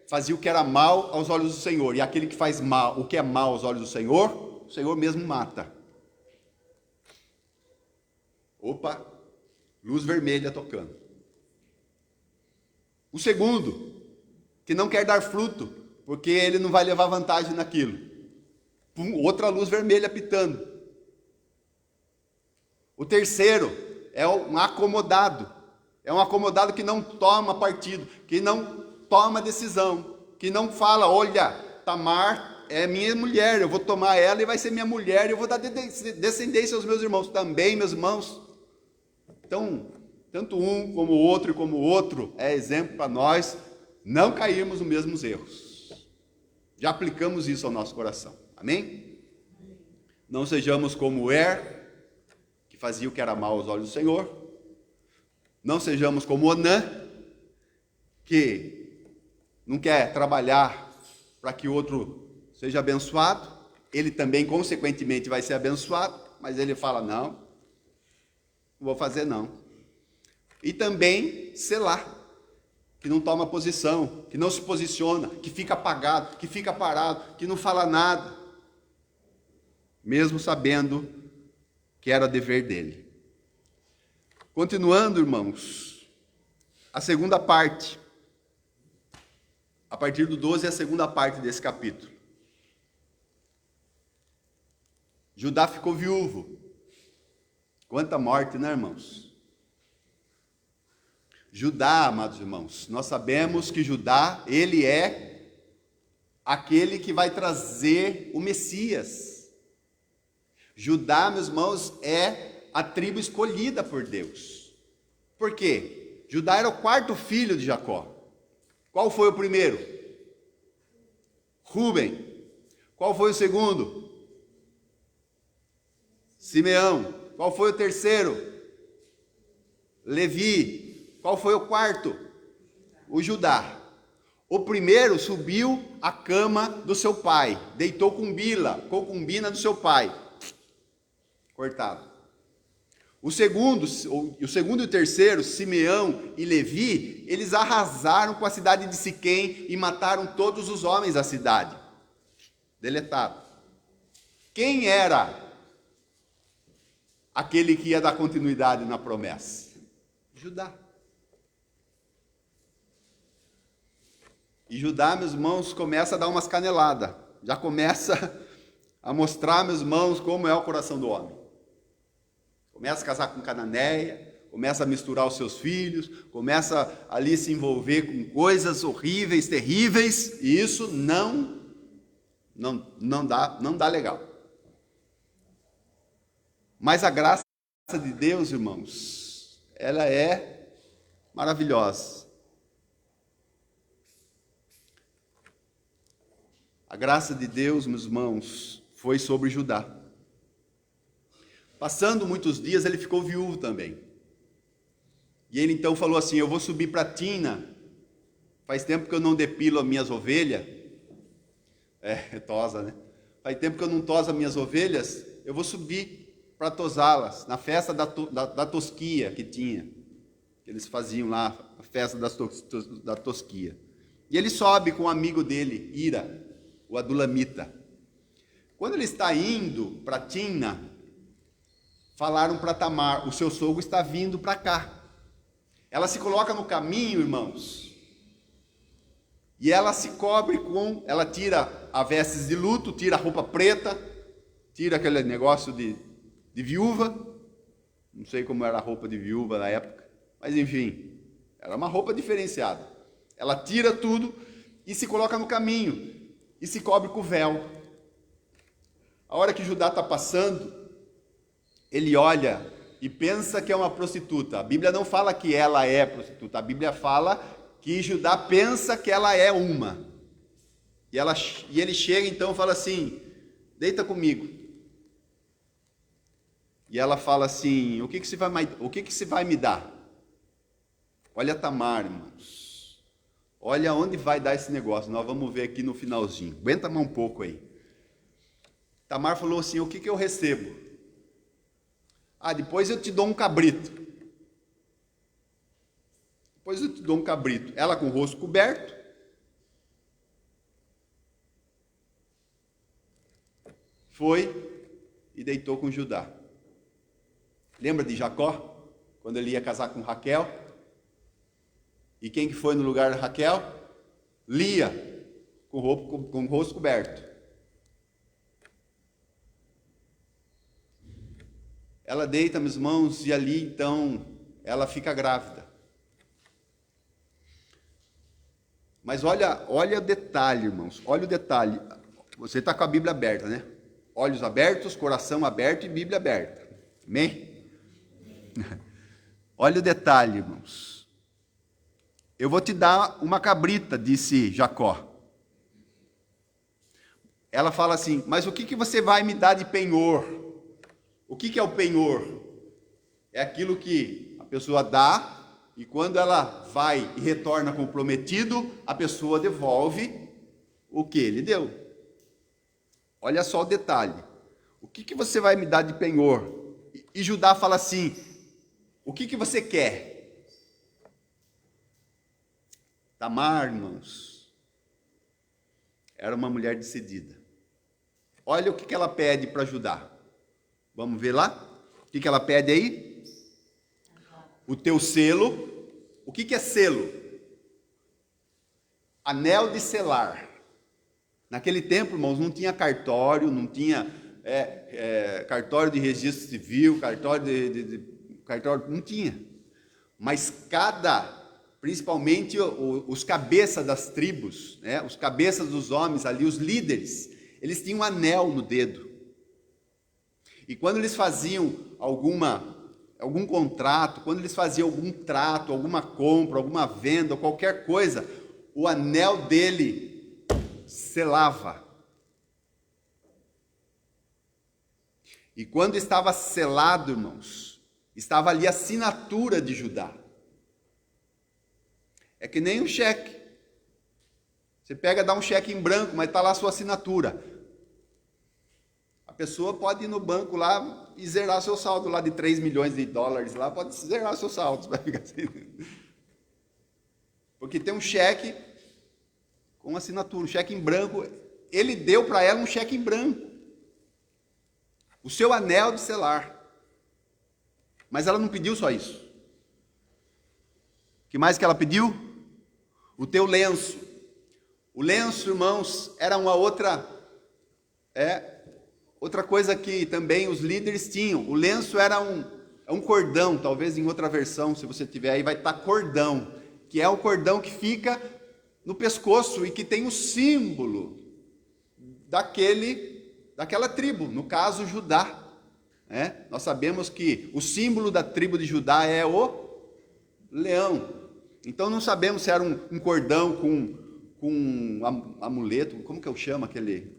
fazia o que era mal aos olhos do Senhor, e aquele que faz mal, o que é mal aos olhos do Senhor, o Senhor mesmo mata. Opa, luz vermelha tocando. O segundo, que não quer dar fruto, porque ele não vai levar vantagem naquilo. Outra luz vermelha pitando. O terceiro é um acomodado. É um acomodado que não toma partido, que não toma decisão, que não fala: olha, Tamar é minha mulher, eu vou tomar ela e vai ser minha mulher, eu vou dar descendência aos meus irmãos. Também, meus irmãos. Então, tanto um como o outro e como o outro é exemplo para nós não cairmos nos mesmos erros. Já aplicamos isso ao nosso coração. Amém? Não sejamos como que fazia o que era mal aos olhos do Senhor. Não sejamos como Onã, que não quer trabalhar para que o outro seja abençoado. Ele também, consequentemente, vai ser abençoado, mas ele fala: não vou fazer não. E também Selá. que não toma posição, que não se posiciona, que fica apagado, que fica parado, que não fala nada, mesmo sabendo que era dever dele. Continuando, irmãos, a segunda parte, a partir do 12 é a segunda parte desse capítulo. Judá ficou viúvo. Quanta morte, né, irmãos? Judá, amados irmãos, nós sabemos que Judá, ele é aquele que vai trazer o Messias. Judá, meus irmãos, é a tribo escolhida por Deus. Por quê? Judá era o quarto filho de Jacó. Qual foi o primeiro? Rúben. Qual foi o segundo? Simeão. Qual foi o terceiro? Levi. Qual foi o quarto? O Judá. O primeiro subiu à cama do seu pai, deitou com Bila, concubina do seu pai. Cortado. O segundo e o terceiro, Simeão e Levi, eles arrasaram com a cidade de Siquém e mataram todos os homens da cidade. Deletado. Quem era aquele que ia dar continuidade na promessa? Judá. E Judá, meus irmãos, começa a dar umas caneladas. Já começa a mostrar, meus irmãos, como é o coração do homem. Começa a casar com Cananeia, começa a misturar os seus filhos, começa ali se envolver com coisas horríveis, terríveis, e isso não dá legal. Mas a graça de Deus, irmãos, ela é maravilhosa. A graça de Deus, meus irmãos, foi sobre Judá. Passando muitos dias, ele ficou viúvo também. E ele então falou assim: eu vou subir para Tina. Faz tempo que eu não depilo as minhas ovelhas. É tosa, né? Faz tempo que eu não toso as minhas ovelhas. Eu vou subir para tosá-las, na festa da tosquia que tinha. Eles faziam lá, a festa da tosquia. E ele sobe com um amigo dele, Ira, o Adulamita. Quando ele está indo para Tina, falaram para Tamar: o seu sogro está vindo para cá. Ela se coloca no caminho, irmãos, e ela se cobre ela tira a vestes de luto, tira a roupa preta, tira aquele negócio de viúva, não sei como era a roupa de viúva na época, mas enfim, era uma roupa diferenciada. Ela tira tudo e se coloca no caminho, e se cobre com o véu. A hora que Judá está passando, ele olha e pensa que é uma prostituta. A Bíblia não fala que ela é prostituta, a Bíblia fala que Judá pensa que ela é uma. E ele chega então e fala assim: deita comigo. E ela fala assim: o que você vai me dar? Olha Tamar, irmãos. Olha onde vai dar esse negócio. Nós vamos ver aqui no finalzinho. Aguenta mais um pouco aí. Tamar falou assim: o que eu recebo? Depois eu te dou um cabrito. Depois eu te dou um cabrito. Ela com o rosto coberto. Foi e deitou com Judá. Lembra de Jacó? Quando ele ia casar com Raquel? E quem que foi no lugar de Raquel? Lia, com o rosto coberto. Ela deita, meus irmãos, e ali então ela fica grávida. Mas olha o detalhe, irmãos, olha o detalhe. Você está com a Bíblia aberta, né? Olhos abertos, coração aberto e Bíblia aberta. Amém? Olha o detalhe, irmãos. Eu vou te dar uma cabrita, disse Jacó. Ela fala assim: mas o que você vai me dar de penhor? O que é o penhor? É aquilo que a pessoa dá, e quando ela vai e retorna com o prometido, a pessoa devolve o que ele deu. Olha só o detalhe. O que você vai me dar de penhor? E Judá fala assim: o que você quer? Tamar, irmãos, era uma mulher decidida. Olha o que ela pede para Judá. Vamos ver lá? O que ela pede aí? O teu selo. O que é selo? Anel de selar. Naquele tempo, irmãos, não tinha cartório, não tinha cartório de registro civil, cartório, não tinha. Mas principalmente os cabeças das tribos, né, os cabeças dos homens ali, os líderes, eles tinham um anel no dedo. E quando eles faziam algum contrato, quando eles faziam algum trato, alguma compra, alguma venda, qualquer coisa, o anel dele selava. E quando estava selado, irmãos, estava ali a assinatura de Judá. É que nem um cheque. Você pega, dá um cheque em branco, mas está lá a sua assinatura. A pessoa pode ir no banco lá e zerar seu saldo lá de 3 milhões de dólares lá, pode zerar seu saldo, vai ficar assim. Porque tem um cheque com assinatura, um cheque em branco. Ele deu para ela um cheque em branco. O seu anel de selar. Mas ela não pediu só isso. O que mais que ela pediu? O teu lenço. O lenço, irmãos, era uma outra coisa que também os líderes tinham. O lenço era um cordão, talvez em outra versão, se você tiver aí, vai estar cordão, que é o cordão que fica no pescoço e que tem o símbolo daquela tribo, no caso Judá. Nós sabemos que o símbolo da tribo de Judá é o leão. Então não sabemos se era um cordão com um amuleto, como que eu chamo aquele?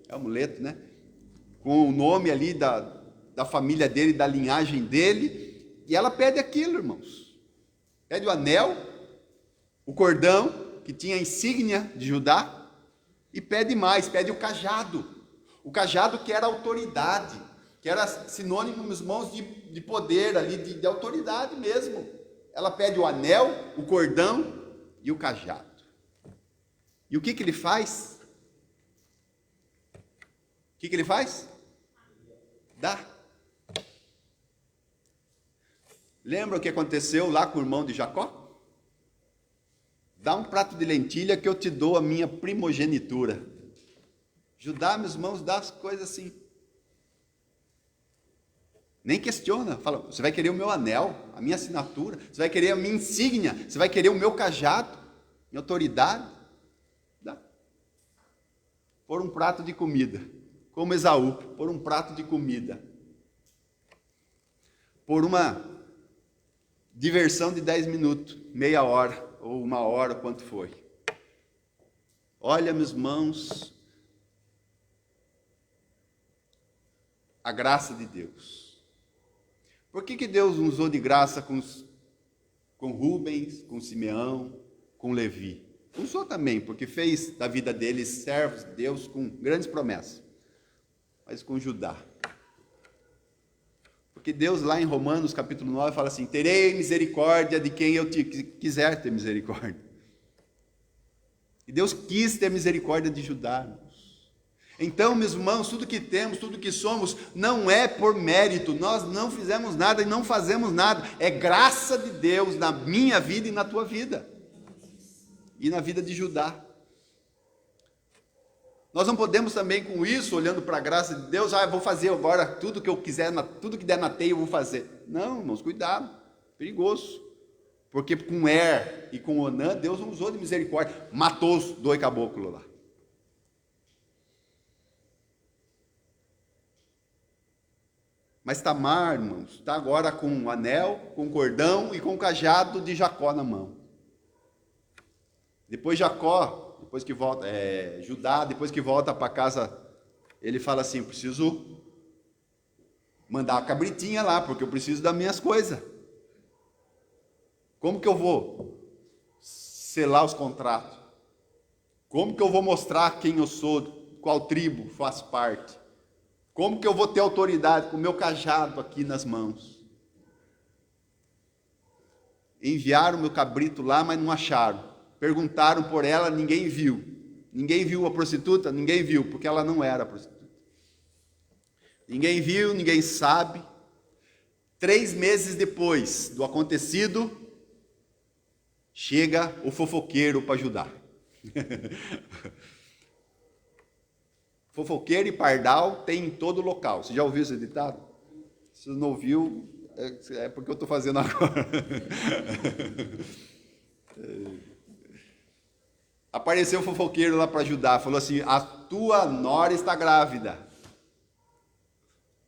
É amuleto, né? Com o nome ali da família dele, da linhagem dele, e ela pede aquilo, irmãos. Pede o anel, o cordão, que tinha a insígnia de Judá, e pede mais, pede o cajado. O cajado que era autoridade, que era sinônimo, meus irmãos, de poder ali, de autoridade mesmo. Ela pede o anel, o cordão e o cajado. E o que ele faz? O que ele faz? Dá. Lembra o que aconteceu lá com o irmão de Jacó? Dá um prato de lentilha que eu te dou a minha primogenitura. Judá, meus irmãos, dá as coisas assim. Nem questiona, fala, você vai querer o meu anel, a minha assinatura, você vai querer a minha insígnia, você vai querer o meu cajado, minha autoridade. Dá. Por um prato de comida, como Esaú, por um prato de comida. Por uma diversão de 10 minutos, meia hora, ou 1 hora, quanto foi. Olha, meus irmãos, a graça de Deus. Por que Deus nos usou de graça com Rubens, com Simeão, com Levi? Usou também, porque fez da vida deles servos de Deus com grandes promessas. Mas com Judá. Porque Deus lá em Romanos capítulo 9 fala assim, terei misericórdia de quem eu quiser ter misericórdia. E Deus quis ter misericórdia de Judá. Então, meus irmãos, tudo que temos, tudo que somos, não é por mérito, nós não fizemos nada e não fazemos nada, é graça de Deus na minha vida e na tua vida, e na vida de Judá. Nós não podemos também com isso, olhando para a graça de Deus, eu vou fazer agora tudo que eu quiser, tudo que der na teia eu vou fazer. Não, irmãos, cuidado, perigoso, porque com Er e com Onã, Deus não usou de misericórdia, matou os 2 caboclos lá. Mas Tamar, irmãos, está agora com o anel, com o cordão e com o cajado de Jacó na mão. Depois Judá, depois que volta para casa, ele fala assim, preciso mandar a cabritinha lá, porque eu preciso das minhas coisas. Como que eu vou selar os contratos? Como que eu vou mostrar quem eu sou, qual tribo faço parte? Como que eu vou ter autoridade com o meu cajado aqui nas mãos? Enviaram o meu cabrito lá, mas não acharam. Perguntaram por ela, ninguém viu. Ninguém viu a prostituta? Ninguém viu, porque ela não era prostituta. Ninguém viu, ninguém sabe. 3 meses depois do acontecido, chega o fofoqueiro para ajudar. Fofoqueiro e pardal tem em todo local. Você já ouviu esse ditado? Se você não ouviu, é porque eu estou fazendo agora. Apareceu o fofoqueiro lá para ajudar. Falou assim: a tua nora está grávida.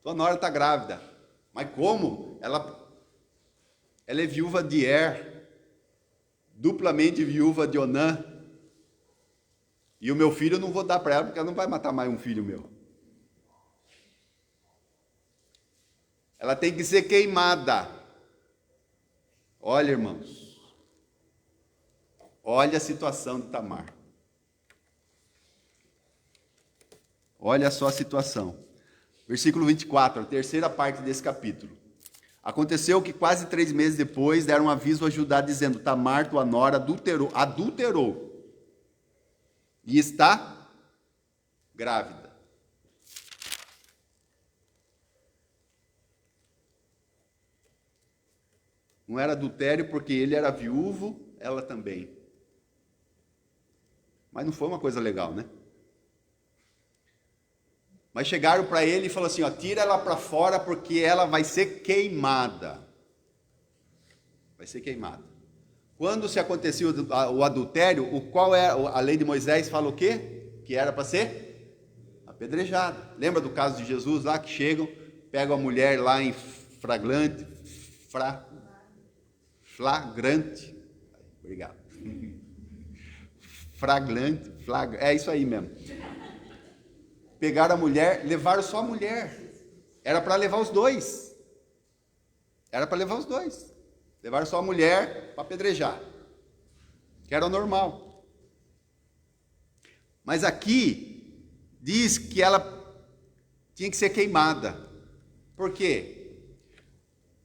Tua nora está grávida. Mas como? Ela é viúva de Er, duplamente viúva de Onã. E o meu filho eu não vou dar para ela, porque ela não vai matar mais um filho meu. Ela tem que ser queimada. Olha, irmãos. Olha a situação de Tamar. Olha só a situação. Versículo 24, a terceira parte desse capítulo. Aconteceu que quase 3 meses depois deram um aviso a Judá dizendo: Tamar, tua nora, adulterou e está grávida. Não era adultério porque ele era viúvo, ela também. Mas não foi uma coisa legal, né? Mas chegaram para ele e falaram assim: ó, tira ela para fora porque ela vai ser queimada. Vai ser queimada. Quando se acontecia o adultério, qual é a lei de Moisés? Fala o quê? Que era para ser apedrejada. Lembra do caso de Jesus lá, que chegam, pegam a mulher lá em flagrante, obrigado. É isso aí mesmo. Pegaram a mulher, levaram só a mulher. Era para levar os dois. Levaram só a mulher para apedrejar, que era o normal. Mas aqui diz que ela tinha que ser queimada. Por quê?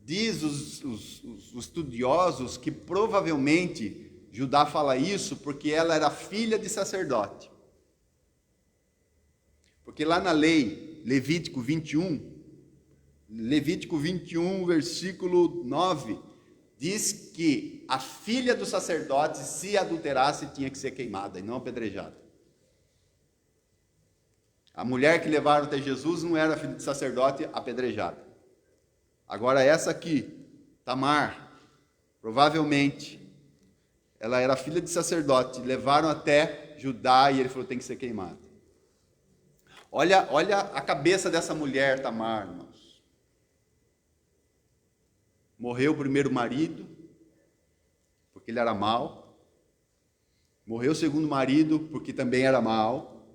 Diz os estudiosos que provavelmente Judá fala isso porque ela era filha de sacerdote. Porque lá na lei, Levítico 21, versículo 9, diz que a filha do sacerdote, se adulterasse, tinha que ser queimada e não apedrejada. A mulher que levaram até Jesus não era filha de sacerdote, apedrejada. Agora essa aqui, Tamar, provavelmente, ela era filha de sacerdote, levaram até Judá e ele falou: tem que ser queimada. Olha a cabeça dessa mulher, Tamar, irmãos. Morreu o primeiro marido, porque ele era mau. Morreu o segundo marido, porque também era mau.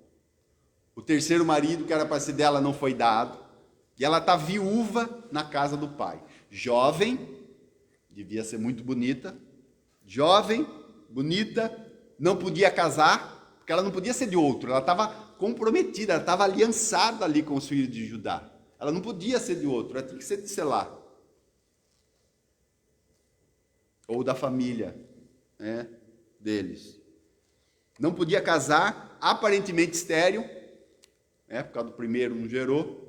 O terceiro marido, que era para ser dela, não foi dado. E ela está viúva na casa do pai. Jovem, devia ser muito bonita. Jovem, bonita, não podia casar, porque ela não podia ser de outro. Ela estava comprometida, ela estava aliançada ali com os filhos de Judá. Ela não podia ser de outro, ela tinha que ser de Selá. Ou da família, né, deles. Não podia casar, aparentemente estéril, por causa do primeiro não gerou.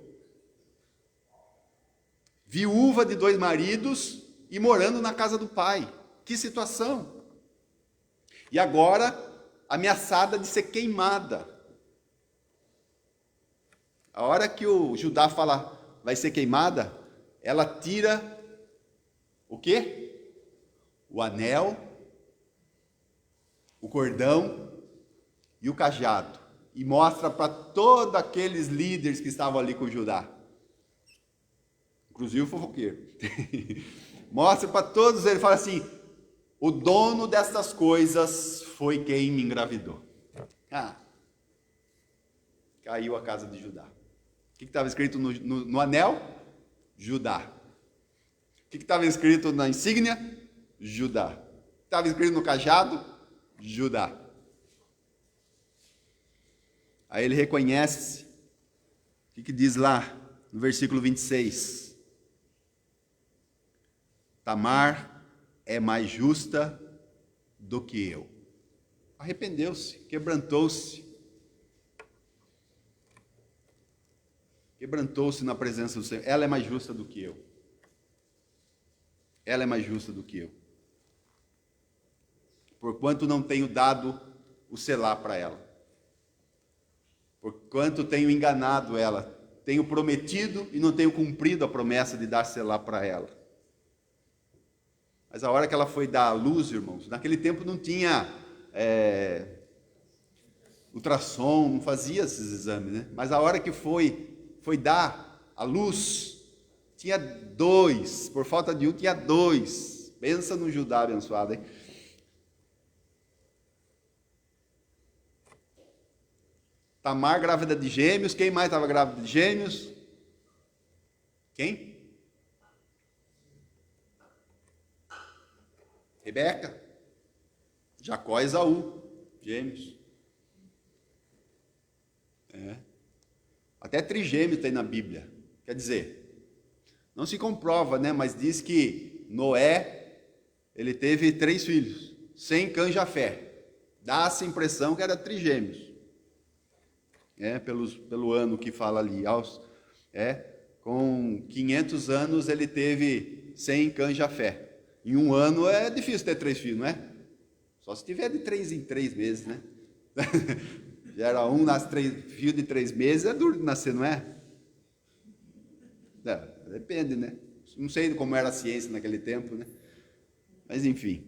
Viúva de 2 maridos e morando na casa do pai. Que situação! E agora, ameaçada de ser queimada. A hora que o Judá fala, vai ser queimada, ela tira o quê? O anel, o cordão e o cajado. E mostra para todos aqueles líderes que estavam ali com Judá. Inclusive o fofoqueiro. Mostra para todos eles, fala assim: o dono destas coisas foi quem me engravidou. Caiu a casa de Judá. O que estava escrito no anel? Judá. O que estava escrito na insígnia? Judá. Estava escrito no cajado? Judá. Aí ele reconhece, o que diz lá no versículo 26? Tamar é mais justa do que eu. Arrependeu-se, quebrantou-se. Quebrantou-se na presença do Senhor. Ela é mais justa do que eu. Ela é mais justa do que eu. Porquanto não tenho dado o selar para ela. Porquanto tenho enganado ela. Tenho prometido e não tenho cumprido a promessa de dar selar para ela. Mas a hora que ela foi dar à luz, irmãos, naquele tempo não tinha ultrassom, não fazia esses exames, né? Mas a hora que foi dar à luz, tinha 2, por falta de um, tinha 2. Pensa no Judá abençoado, hein? Tamar grávida de gêmeos. Quem mais estava grávida de gêmeos? Quem? Rebeca. Jacó e Esaú, gêmeos. Até trigêmeo tem na Bíblia. Quer dizer, não se comprova, né? Mas diz que Noé, ele teve 3 filhos, Sem, Cã e Jafé. Dá-se a impressão que era trigêmeos. Pelo ano que fala ali. Com 500 anos ele teve Sem, Cã e Jafé. Em um ano é difícil ter 3 filhos, não é? Só se tiver de 3 em 3 meses, né? Já nasce 3 filhos de 3 meses, é duro de nascer, não é? Depende, né? Não sei como era a ciência naquele tempo, né? Mas enfim.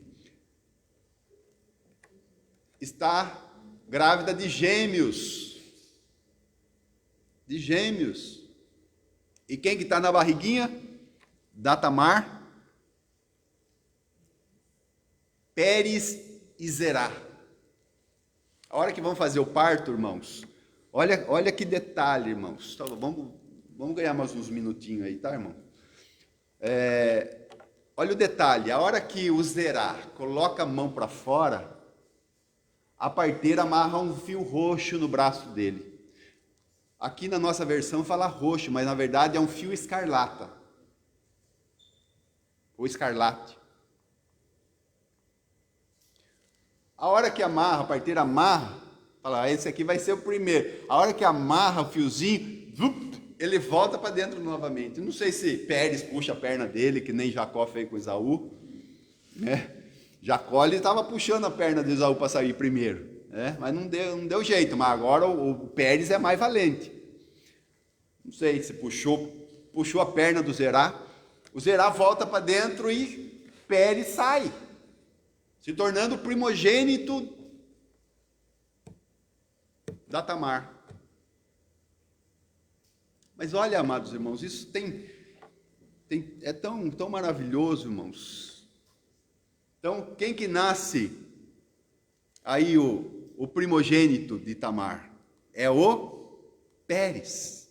Está grávida de gêmeos. De gêmeos. E quem que está na barriguinha da Tamar? Pérez e Zerá. A hora que vão fazer o parto, irmãos, olha que detalhe, irmãos. Tá, vamos ganhar mais uns minutinhos aí, tá, irmão? Olha o detalhe. A hora que o Zerá coloca a mão para fora, a parteira amarra um fio roxo no braço dele. Aqui na nossa versão fala roxo, mas na verdade é um fio escarlata. Ou escarlate. A hora que amarra, a parteira amarra, fala, esse aqui vai ser o primeiro. A hora que amarra o fiozinho, ele volta para dentro novamente. Não sei se Pérez puxa a perna dele, que nem Jacó fez com Esaú. Jacó estava puxando a perna de Esaú para sair primeiro. Mas não deu jeito, mas agora o Pérez é mais valente. Não sei se puxou a perna do Zerá. O Zerá volta para dentro e Pérez sai, se tornando o primogênito da Tamar. Mas olha, amados irmãos, isso é tão maravilhoso, irmãos. Então, quem que nasce aí o primogênito de Tamar? É o Pérez.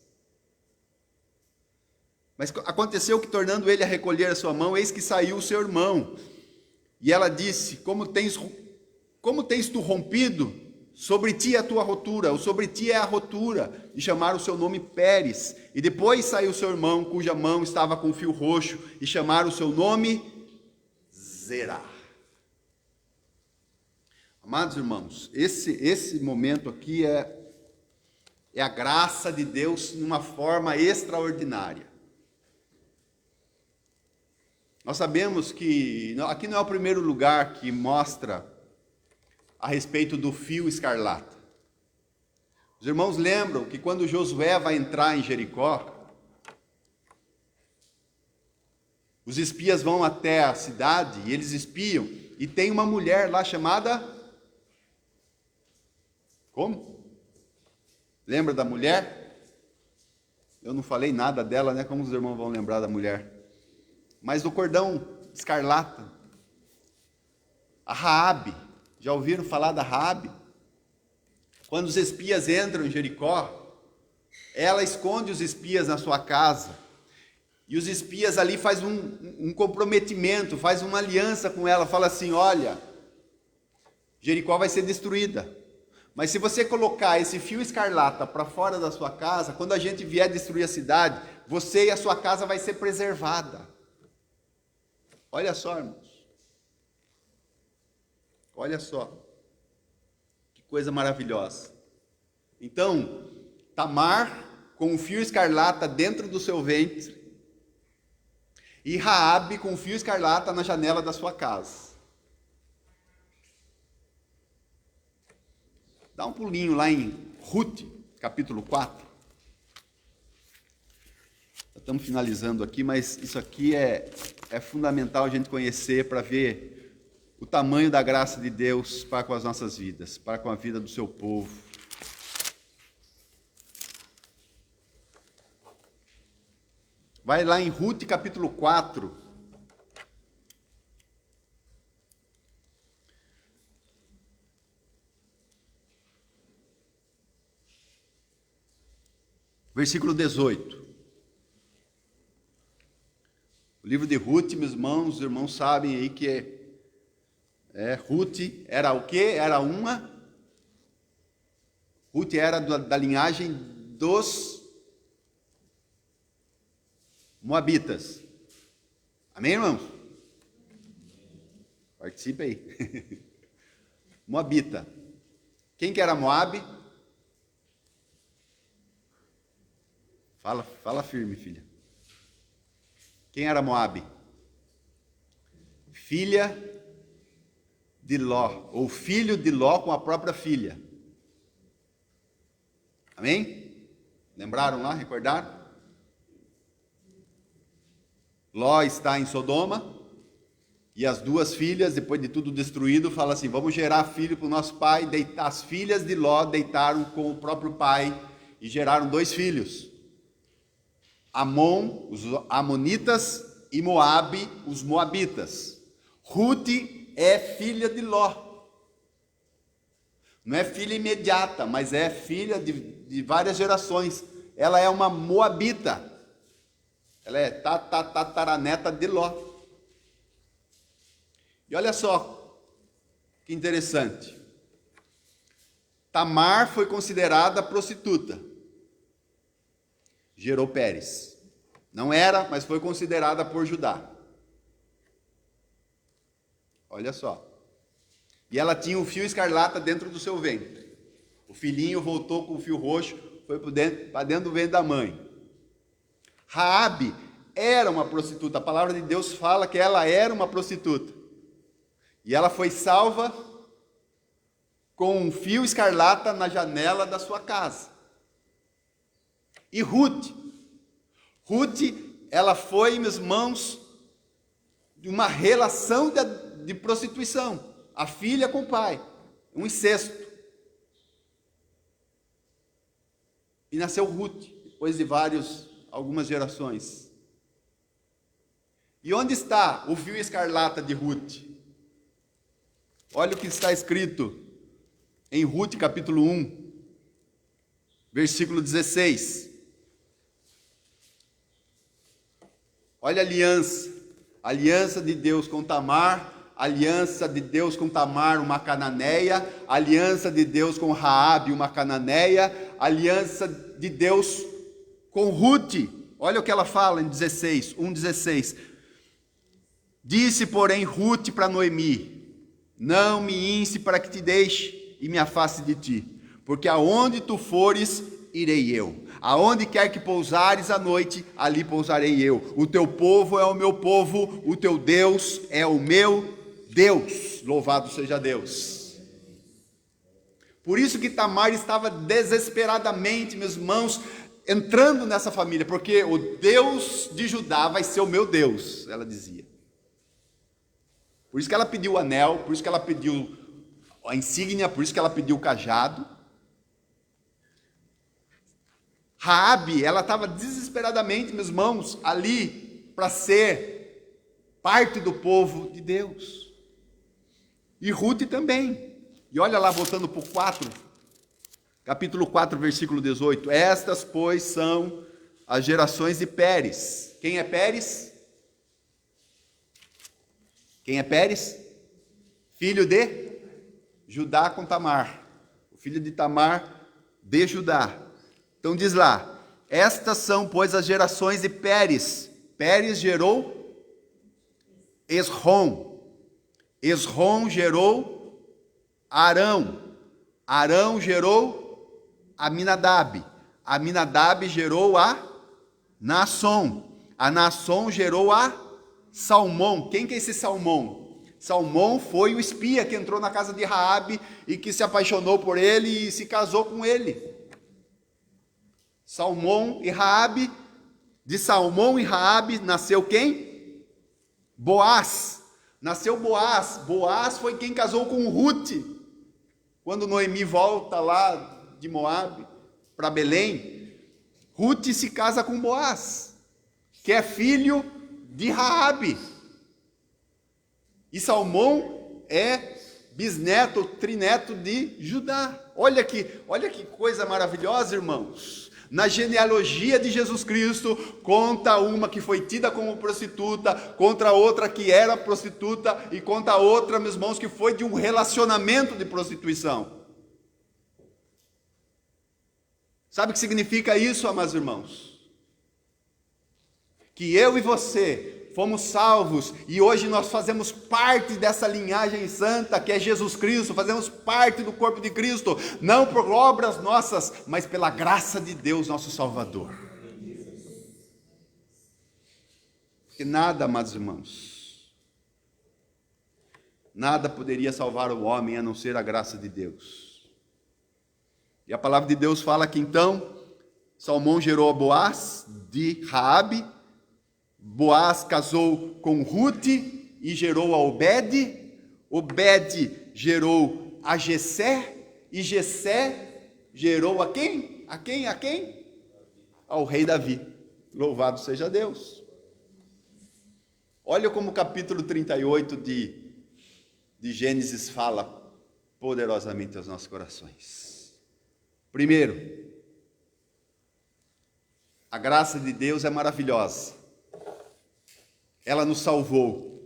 Mas aconteceu que, tornando ele a recolher a sua mão, eis que saiu o seu irmão. E ela disse, como tens tu rompido? Sobre ti é a tua rotura, ou sobre ti é a rotura, e chamaram o seu nome Pérez. E depois saiu seu irmão, cuja mão estava com fio roxo, e chamaram o seu nome Zerá. Amados irmãos, esse momento aqui é a graça de Deus numa forma extraordinária. Nós sabemos que aqui não é o primeiro lugar que mostra a respeito do fio escarlata. Os irmãos lembram que quando Josué vai entrar em Jericó, os espias vão até a cidade e eles espiam, e tem uma mulher lá chamada... Como? Lembra da mulher? Eu não falei nada dela, né? Como os irmãos vão lembrar da mulher? Mas do cordão escarlata. A Raabe. Já ouviram falar da Raabe? Quando os espias entram em Jericó, ela esconde os espias na sua casa. E os espias ali fazem um comprometimento, faz uma aliança com ela, fala assim, olha, Jericó vai ser destruída. Mas se você colocar esse fio escarlata para fora da sua casa, quando a gente vier destruir a cidade, você e a sua casa vai ser preservada. Olha só, irmãos. Olha só, que coisa maravilhosa. Então, Tamar com um fio escarlata dentro do seu ventre e Raabe com um fio escarlata na janela da sua casa. Dá um pulinho lá em Ruth, capítulo 4. Estamos finalizando aqui, mas isso aqui é fundamental a gente conhecer para ver o tamanho da graça de Deus para com as nossas vidas, para com a vida do seu povo. Vai lá em Ruth, capítulo 4. Versículo 18. O livro de Ruth, meus irmãos, os irmãos sabem aí que Ruth era o quê? Ruth era da linhagem dos Moabitas. Amém, irmãos? Participe aí. Moabita. Quem que era Moabe? Fala firme, filha. Quem era Moabe? Filha de Ló, ou filho de Ló com a própria filha. Amém? Lembraram lá? Recordaram? Ló está em Sodoma, e as duas filhas, depois de tudo destruído, falam assim, vamos gerar filho para o nosso pai. As filhas de Ló deitaram com o próprio pai, e geraram 2 filhos. Amon, os amonitas, e Moabe, os moabitas. Ruth é filha de Ló. Não é filha imediata, mas é filha de várias gerações. Ela é uma moabita. Ela é tataraneta de Ló. E olha só, que interessante. Tamar foi considerada prostituta. Gerou Pérez. Não era, mas foi considerada por Judá. Olha só. E ela tinha um fio escarlata dentro do seu ventre. O filhinho voltou com o fio roxo, foi para dentro do ventre da mãe. Raabe era uma prostituta. A palavra de Deus fala que ela era uma prostituta. E ela foi salva com um fio escarlata na janela da sua casa. E Ruth, ela foi, meus irmãos, de uma relação de prostituição. A filha com o pai, um incesto. E nasceu Ruth, depois de algumas gerações. E onde está o fio escarlata de Ruth? Olha o que está escrito em Ruth, capítulo 1, versículo 16. Olha a aliança de Deus com Tamar, aliança de Deus com Tamar, uma cananeia, aliança de Deus com Raabe, uma cananeia, aliança de Deus com Ruth. Olha o que ela fala em 1:16. Disse, porém, Ruth para Noemi, não me inste para que te deixe e me afaste de ti, porque aonde tu fores, irei eu. Aonde quer que pousares à noite, ali pousarei eu. O teu povo é o meu povo, o teu Deus é o meu Deus. Louvado seja Deus. Por isso que Tamar estava desesperadamente, meus irmãos, entrando nessa família, porque o Deus de Judá vai ser o meu Deus, ela dizia. Por isso que ela pediu o anel, por isso que ela pediu a insígnia, por isso que ela pediu o cajado. Raabe, ela estava desesperadamente, meus irmãos, ali para ser parte do povo de Deus. E Ruth também. E olha lá, voltando para o 4, capítulo 4, versículo 18. Estas, pois, são as gerações de Pérez. Quem é Pérez? Quem é Pérez? Filho de Judá com Tamar. O filho de Tamar de Judá. Então diz lá, estas são, pois, as gerações de Pérez. Pérez gerou Esrom. Esrom gerou Arão. Arão gerou Aminadab. Aminadab gerou a Naasson. A Naasson gerou a Salmão. Quem que é esse Salmão? Salmão foi o espia que entrou na casa de Raabe e que se apaixonou por ele e se casou com ele. Salmão e Raabe. De Salmão e Raabe nasceu quem? Boaz. Nasceu Boaz. Boaz foi quem casou com Ruth. Quando Noemi volta lá de Moabe para Belém, Ruth se casa com Boaz, que é filho de Raabe. E Salmão é bisneto, trineto de Judá. Olha que coisa maravilhosa, irmãos. Na genealogia de Jesus Cristo, conta uma que foi tida como prostituta, contra outra que era prostituta, e conta outra, meus irmãos, que foi de um relacionamento de prostituição. Sabe o que significa isso, amados irmãos? Que eu e você fomos salvos e hoje nós fazemos parte dessa linhagem santa que é Jesus Cristo, fazemos parte do corpo de Cristo, não por obras nossas, mas pela graça de Deus, nosso Salvador. Porque nada, amados irmãos, nada poderia salvar o homem a não ser a graça de Deus. E a palavra de Deus fala que então Salmão gerou a Boaz de Raabe. Boaz casou com Ruth e gerou a Obed. Obed gerou a Jessé. E Jessé gerou a quem? A quem? Ao rei Davi. Louvado seja Deus. Olha como o capítulo 38 de Gênesis fala poderosamente aos nossos corações. Primeiro, a graça de Deus é maravilhosa. Ela nos salvou.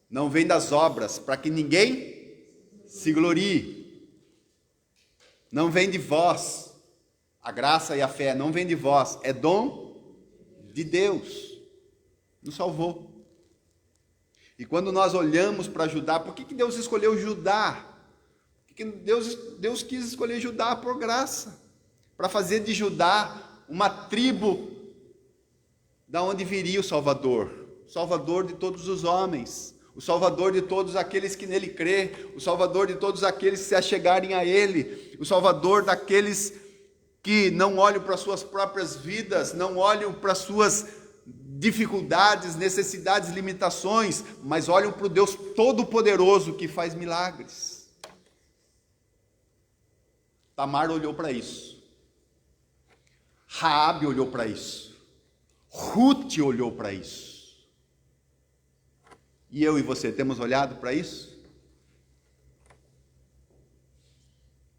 Não vem das obras, para que ninguém se glorie. Não vem de vós. A graça e a fé não vem de vós, é dom de Deus. Nos salvou. E quando nós olhamos para Judá, por que Deus escolheu Judá? Porque Deus quis escolher Judá por graça, para fazer de Judá uma tribo da onde viria o Salvador de todos os homens, o Salvador de todos aqueles que nele crê, o Salvador de todos aqueles que se achegarem a ele, o Salvador daqueles que não olham para suas próprias vidas, não olham para suas dificuldades, necessidades, limitações, mas olham para o Deus Todo-Poderoso que faz milagres. Tamar olhou para isso, Raabe olhou para isso, Ruth olhou para isso. E eu e você temos olhado para isso?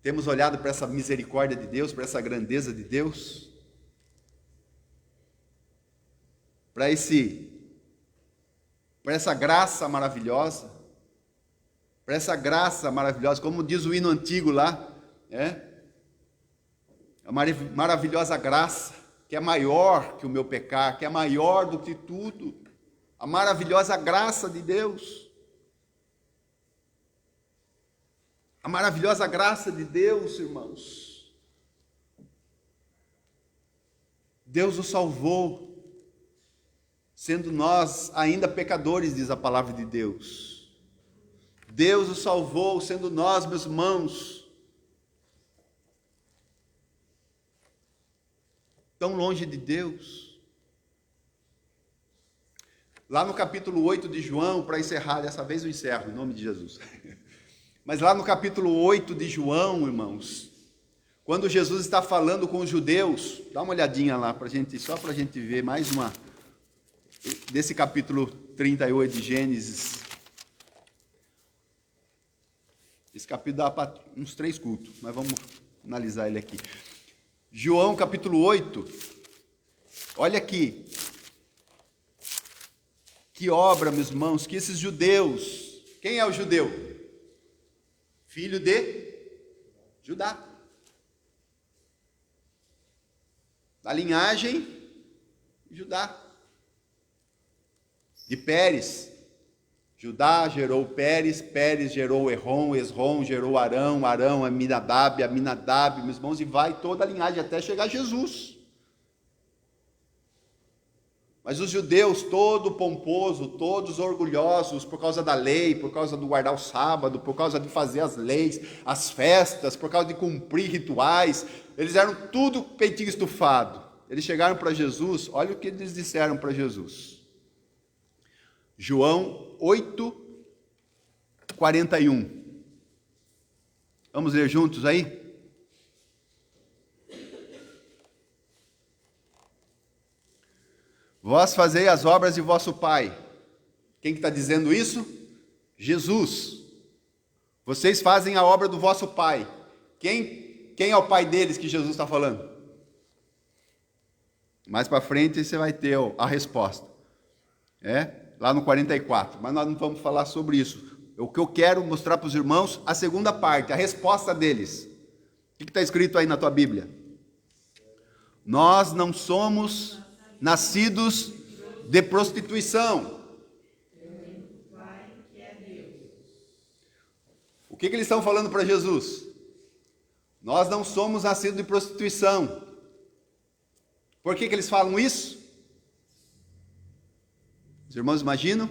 Temos olhado para essa misericórdia de Deus, para essa grandeza de Deus? Para essa graça maravilhosa? Para essa graça maravilhosa, como diz o hino antigo lá, a maravilhosa graça, que é maior que o meu pecar, que é maior do que tudo. A maravilhosa graça de Deus. A maravilhosa graça de Deus, irmãos. Deus nos salvou, sendo nós ainda pecadores, diz a palavra de Deus. Deus nos salvou, sendo nós, meus irmãos, tão longe de Deus. Lá no capítulo 8 de João, para encerrar, dessa vez eu encerro, em nome de Jesus. Mas lá no capítulo 8 de João, irmãos, quando Jesus está falando com os judeus, dá uma olhadinha lá, só para a gente ver mais uma, desse capítulo 38 de Gênesis. Esse capítulo dá para uns 3 cultos, mas vamos analisar ele aqui. João capítulo 8, olha aqui. Que obra, meus irmãos, que esses judeus, quem é o judeu? Filho de Judá. Da linhagem de Judá. De Pérez, Judá gerou Pérez, Pérez gerou Esrom, Esrom gerou Arão, Arão Aminadab, Aminadab, meus irmãos, e vai toda a linhagem até chegar a Jesus. Mas os judeus, todo pomposo, todos orgulhosos por causa da lei, por causa do guardar o sábado, por causa de fazer as leis, as festas, por causa de cumprir rituais, eles eram tudo peitinho estufado. Eles chegaram para Jesus, olha o que eles disseram para Jesus. João 8:41. Vamos ler juntos aí? Vós fazei as obras de vosso Pai. Quem que está dizendo isso? Jesus. Vocês fazem a obra do vosso Pai. Quem é o Pai deles que Jesus está falando? Mais para frente você vai ter a resposta. Lá no 44. Mas nós não vamos falar sobre isso. O que eu quero mostrar para os irmãos, a segunda parte, a resposta deles. O que está escrito aí na tua Bíblia? Nós não somos nascidos de prostituição. O que eles estão falando para Jesus? Nós não somos nascidos de prostituição. Por que eles falam isso? Os irmãos imaginam?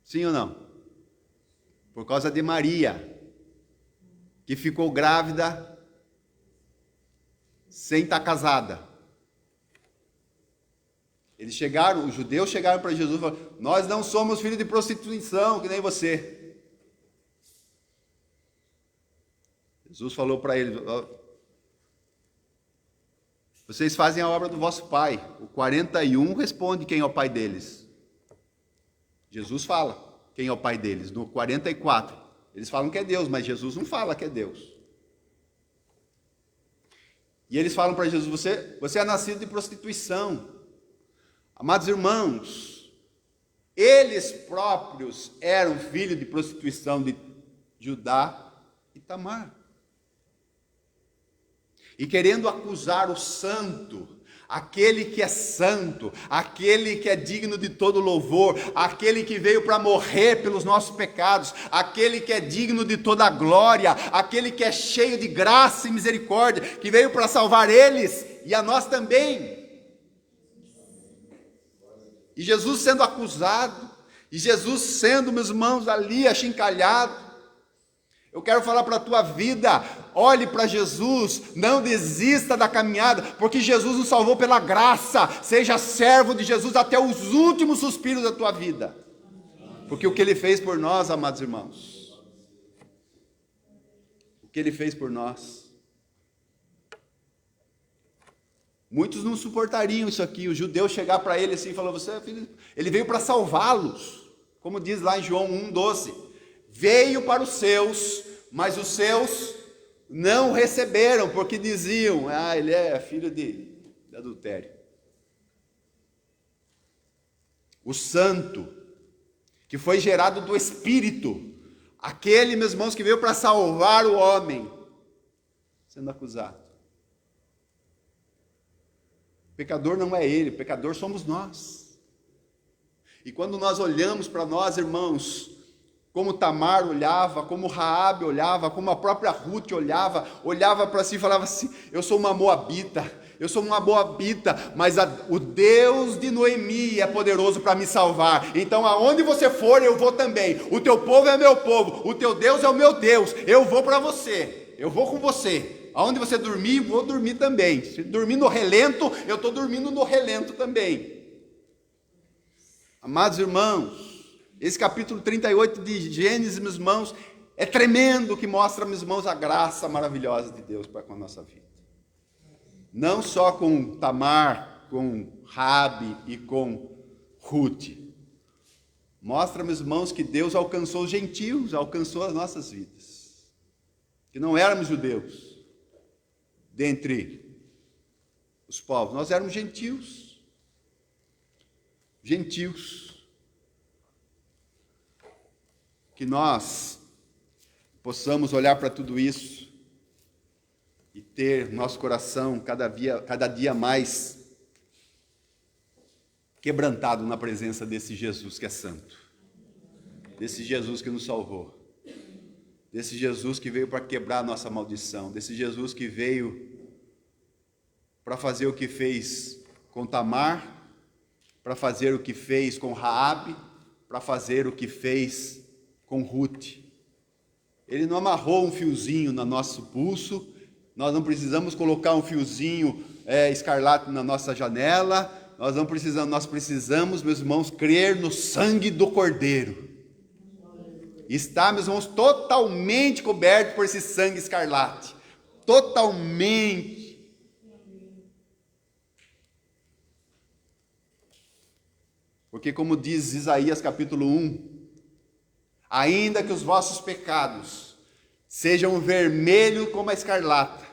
Sim ou não? Por causa de Maria, que ficou grávida sem estar casada. Eles chegaram, os judeus chegaram para Jesus e falaram: nós não somos filhos de prostituição, que nem você. Jesus falou para eles: vocês fazem a obra do vosso pai. O 41 responde quem é o pai deles. Jesus fala quem é o pai deles. No 44, eles falam que é Deus, mas Jesus não fala que é Deus. E eles falam para Jesus: você é nascido de prostituição. Amados irmãos, eles próprios eram filhos de prostituição de Judá e Tamar. E querendo acusar o santo, aquele que é santo, aquele que é digno de todo louvor, aquele que veio para morrer pelos nossos pecados, aquele que é digno de toda glória, aquele que é cheio de graça e misericórdia, que veio para salvar eles e a nós também. E Jesus sendo acusado, e Jesus sendo, meus irmãos, ali achincalhado. Eu quero falar para a tua vida: olhe para Jesus, não desista da caminhada, porque Jesus nos salvou pela graça. Seja servo de Jesus até os últimos suspiros da tua vida, porque o que Ele fez por nós, amados irmãos, o que Ele fez por nós, muitos não suportariam isso aqui. O judeu chegar para ele assim e falar: você é filho. Ele veio para salvá-los, como diz lá em João 1,12: veio para os seus, mas os seus não receberam, porque diziam: ele é filho de adultério. O santo, que foi gerado do Espírito, aquele, meus irmãos, que veio para salvar o homem, sendo acusado. O pecador não é ele, o pecador somos nós. E quando nós olhamos para nós, irmãos, como Tamar olhava, como Raabe olhava, como a própria Ruth olhava para si e falava assim: eu sou uma moabita, mas o Deus de Noemi é poderoso para me salvar, então aonde você for eu vou também, o teu povo é meu povo, o teu Deus é o meu Deus, eu vou para você, eu vou com você, aonde você dormir, vou dormir também, se dormir no relento, eu estou dormindo no relento também. Amados irmãos, esse capítulo 38 de Gênesis, meus irmãos, é tremendo, que mostra, meus irmãos, a graça maravilhosa de Deus para com a nossa vida. Não só com Tamar, com Raabe e com Ruth. Mostra, meus irmãos, que Deus alcançou os gentios, alcançou as nossas vidas. Que não éramos judeus, dentre os povos, nós éramos gentios. Gentios. Que nós possamos olhar para tudo isso e ter nosso coração cada dia mais quebrantado na presença desse Jesus que é santo, desse Jesus que nos salvou, desse Jesus que veio para quebrar a nossa maldição, desse Jesus que veio para fazer o que fez com Tamar, para fazer o que fez com Raabe, para fazer o que fez com Ruth. Ele não amarrou um fiozinho no nosso pulso, nós não precisamos colocar um fiozinho escarlate na nossa janela, nós precisamos, meus irmãos, crer no sangue do Cordeiro. Está, meus irmãos, totalmente coberto por esse sangue escarlate. Totalmente. Porque como diz Isaías capítulo 1, ainda que os vossos pecados sejam vermelhos como a escarlata,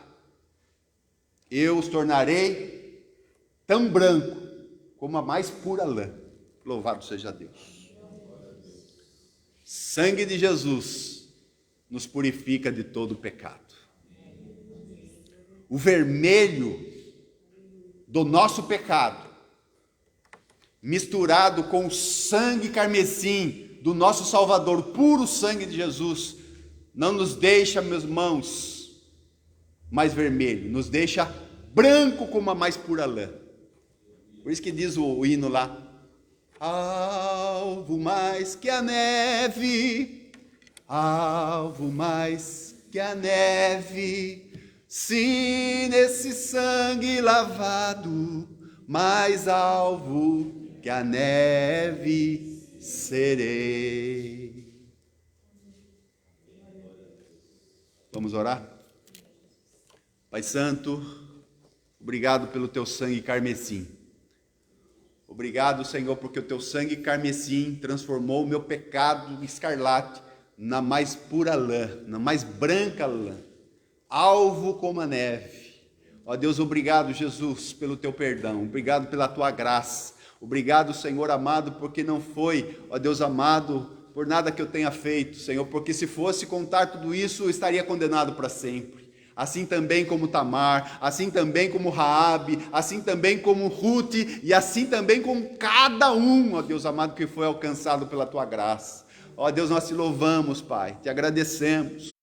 eu os tornarei tão branco como a mais pura lã. Louvado seja Deus. Sangue de Jesus nos purifica de todo pecado. O vermelho do nosso pecado, misturado com o sangue carmesim do nosso Salvador, o puro sangue de Jesus, não nos deixa, meus irmãos, mais vermelho, nos deixa branco como a mais pura lã. Por isso que diz o hino lá: alvo mais que a neve, alvo mais que a neve, se nesse sangue lavado, mais alvo que a neve serei. Vamos orar? Pai Santo, obrigado pelo teu sangue carmesim. Obrigado, Senhor, porque o teu sangue carmesim transformou o meu pecado escarlate na mais pura lã, na mais branca lã, alvo como a neve. Ó Deus, obrigado, Jesus, pelo teu perdão, obrigado pela tua graça, obrigado, Senhor amado, porque não foi, ó Deus amado, por nada que eu tenha feito, Senhor, porque se fosse contar tudo isso, eu estaria condenado para sempre. Assim também como Tamar, assim também como Raabe, assim também como Ruth, e assim também como cada um, ó Deus amado, que foi alcançado pela tua graça. Ó Deus, nós te louvamos, Pai, te agradecemos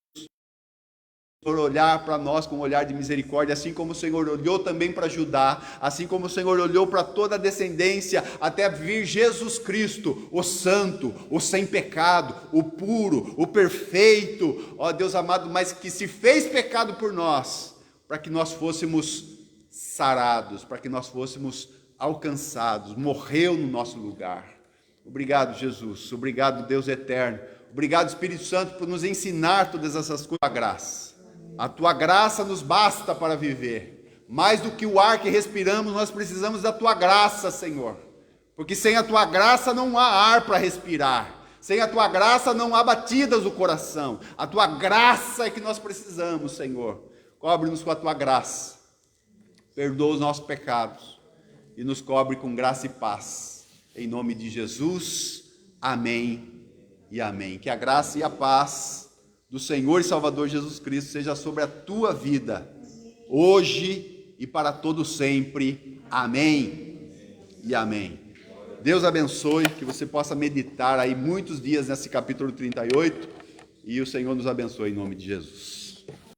por olhar para nós com um olhar de misericórdia, assim como o Senhor olhou também para Judá, assim como o Senhor olhou para toda a descendência, até vir Jesus Cristo, o santo, o sem pecado, o puro, o perfeito, ó Deus amado, mas que se fez pecado por nós, para que nós fôssemos sarados, para que nós fôssemos alcançados, morreu no nosso lugar. Obrigado, Jesus, obrigado, Deus eterno, obrigado, Espírito Santo, por nos ensinar todas essas coisas, a graça. A tua graça nos basta para viver. Mais do que o ar que respiramos, nós precisamos da tua graça, Senhor. Porque sem a tua graça não há ar para respirar. Sem a tua graça não há batidas do coração. A tua graça é que nós precisamos, Senhor. Cobre-nos com a tua graça. Perdoa os nossos pecados. E nos cobre com graça e paz. Em nome de Jesus. Amém e amém. Que a graça e a paz do Senhor e Salvador Jesus Cristo seja sobre a tua vida, hoje e para todo sempre. Amém e amém. Deus abençoe, que você possa meditar aí muitos dias nesse capítulo 38, e o Senhor nos abençoe em nome de Jesus.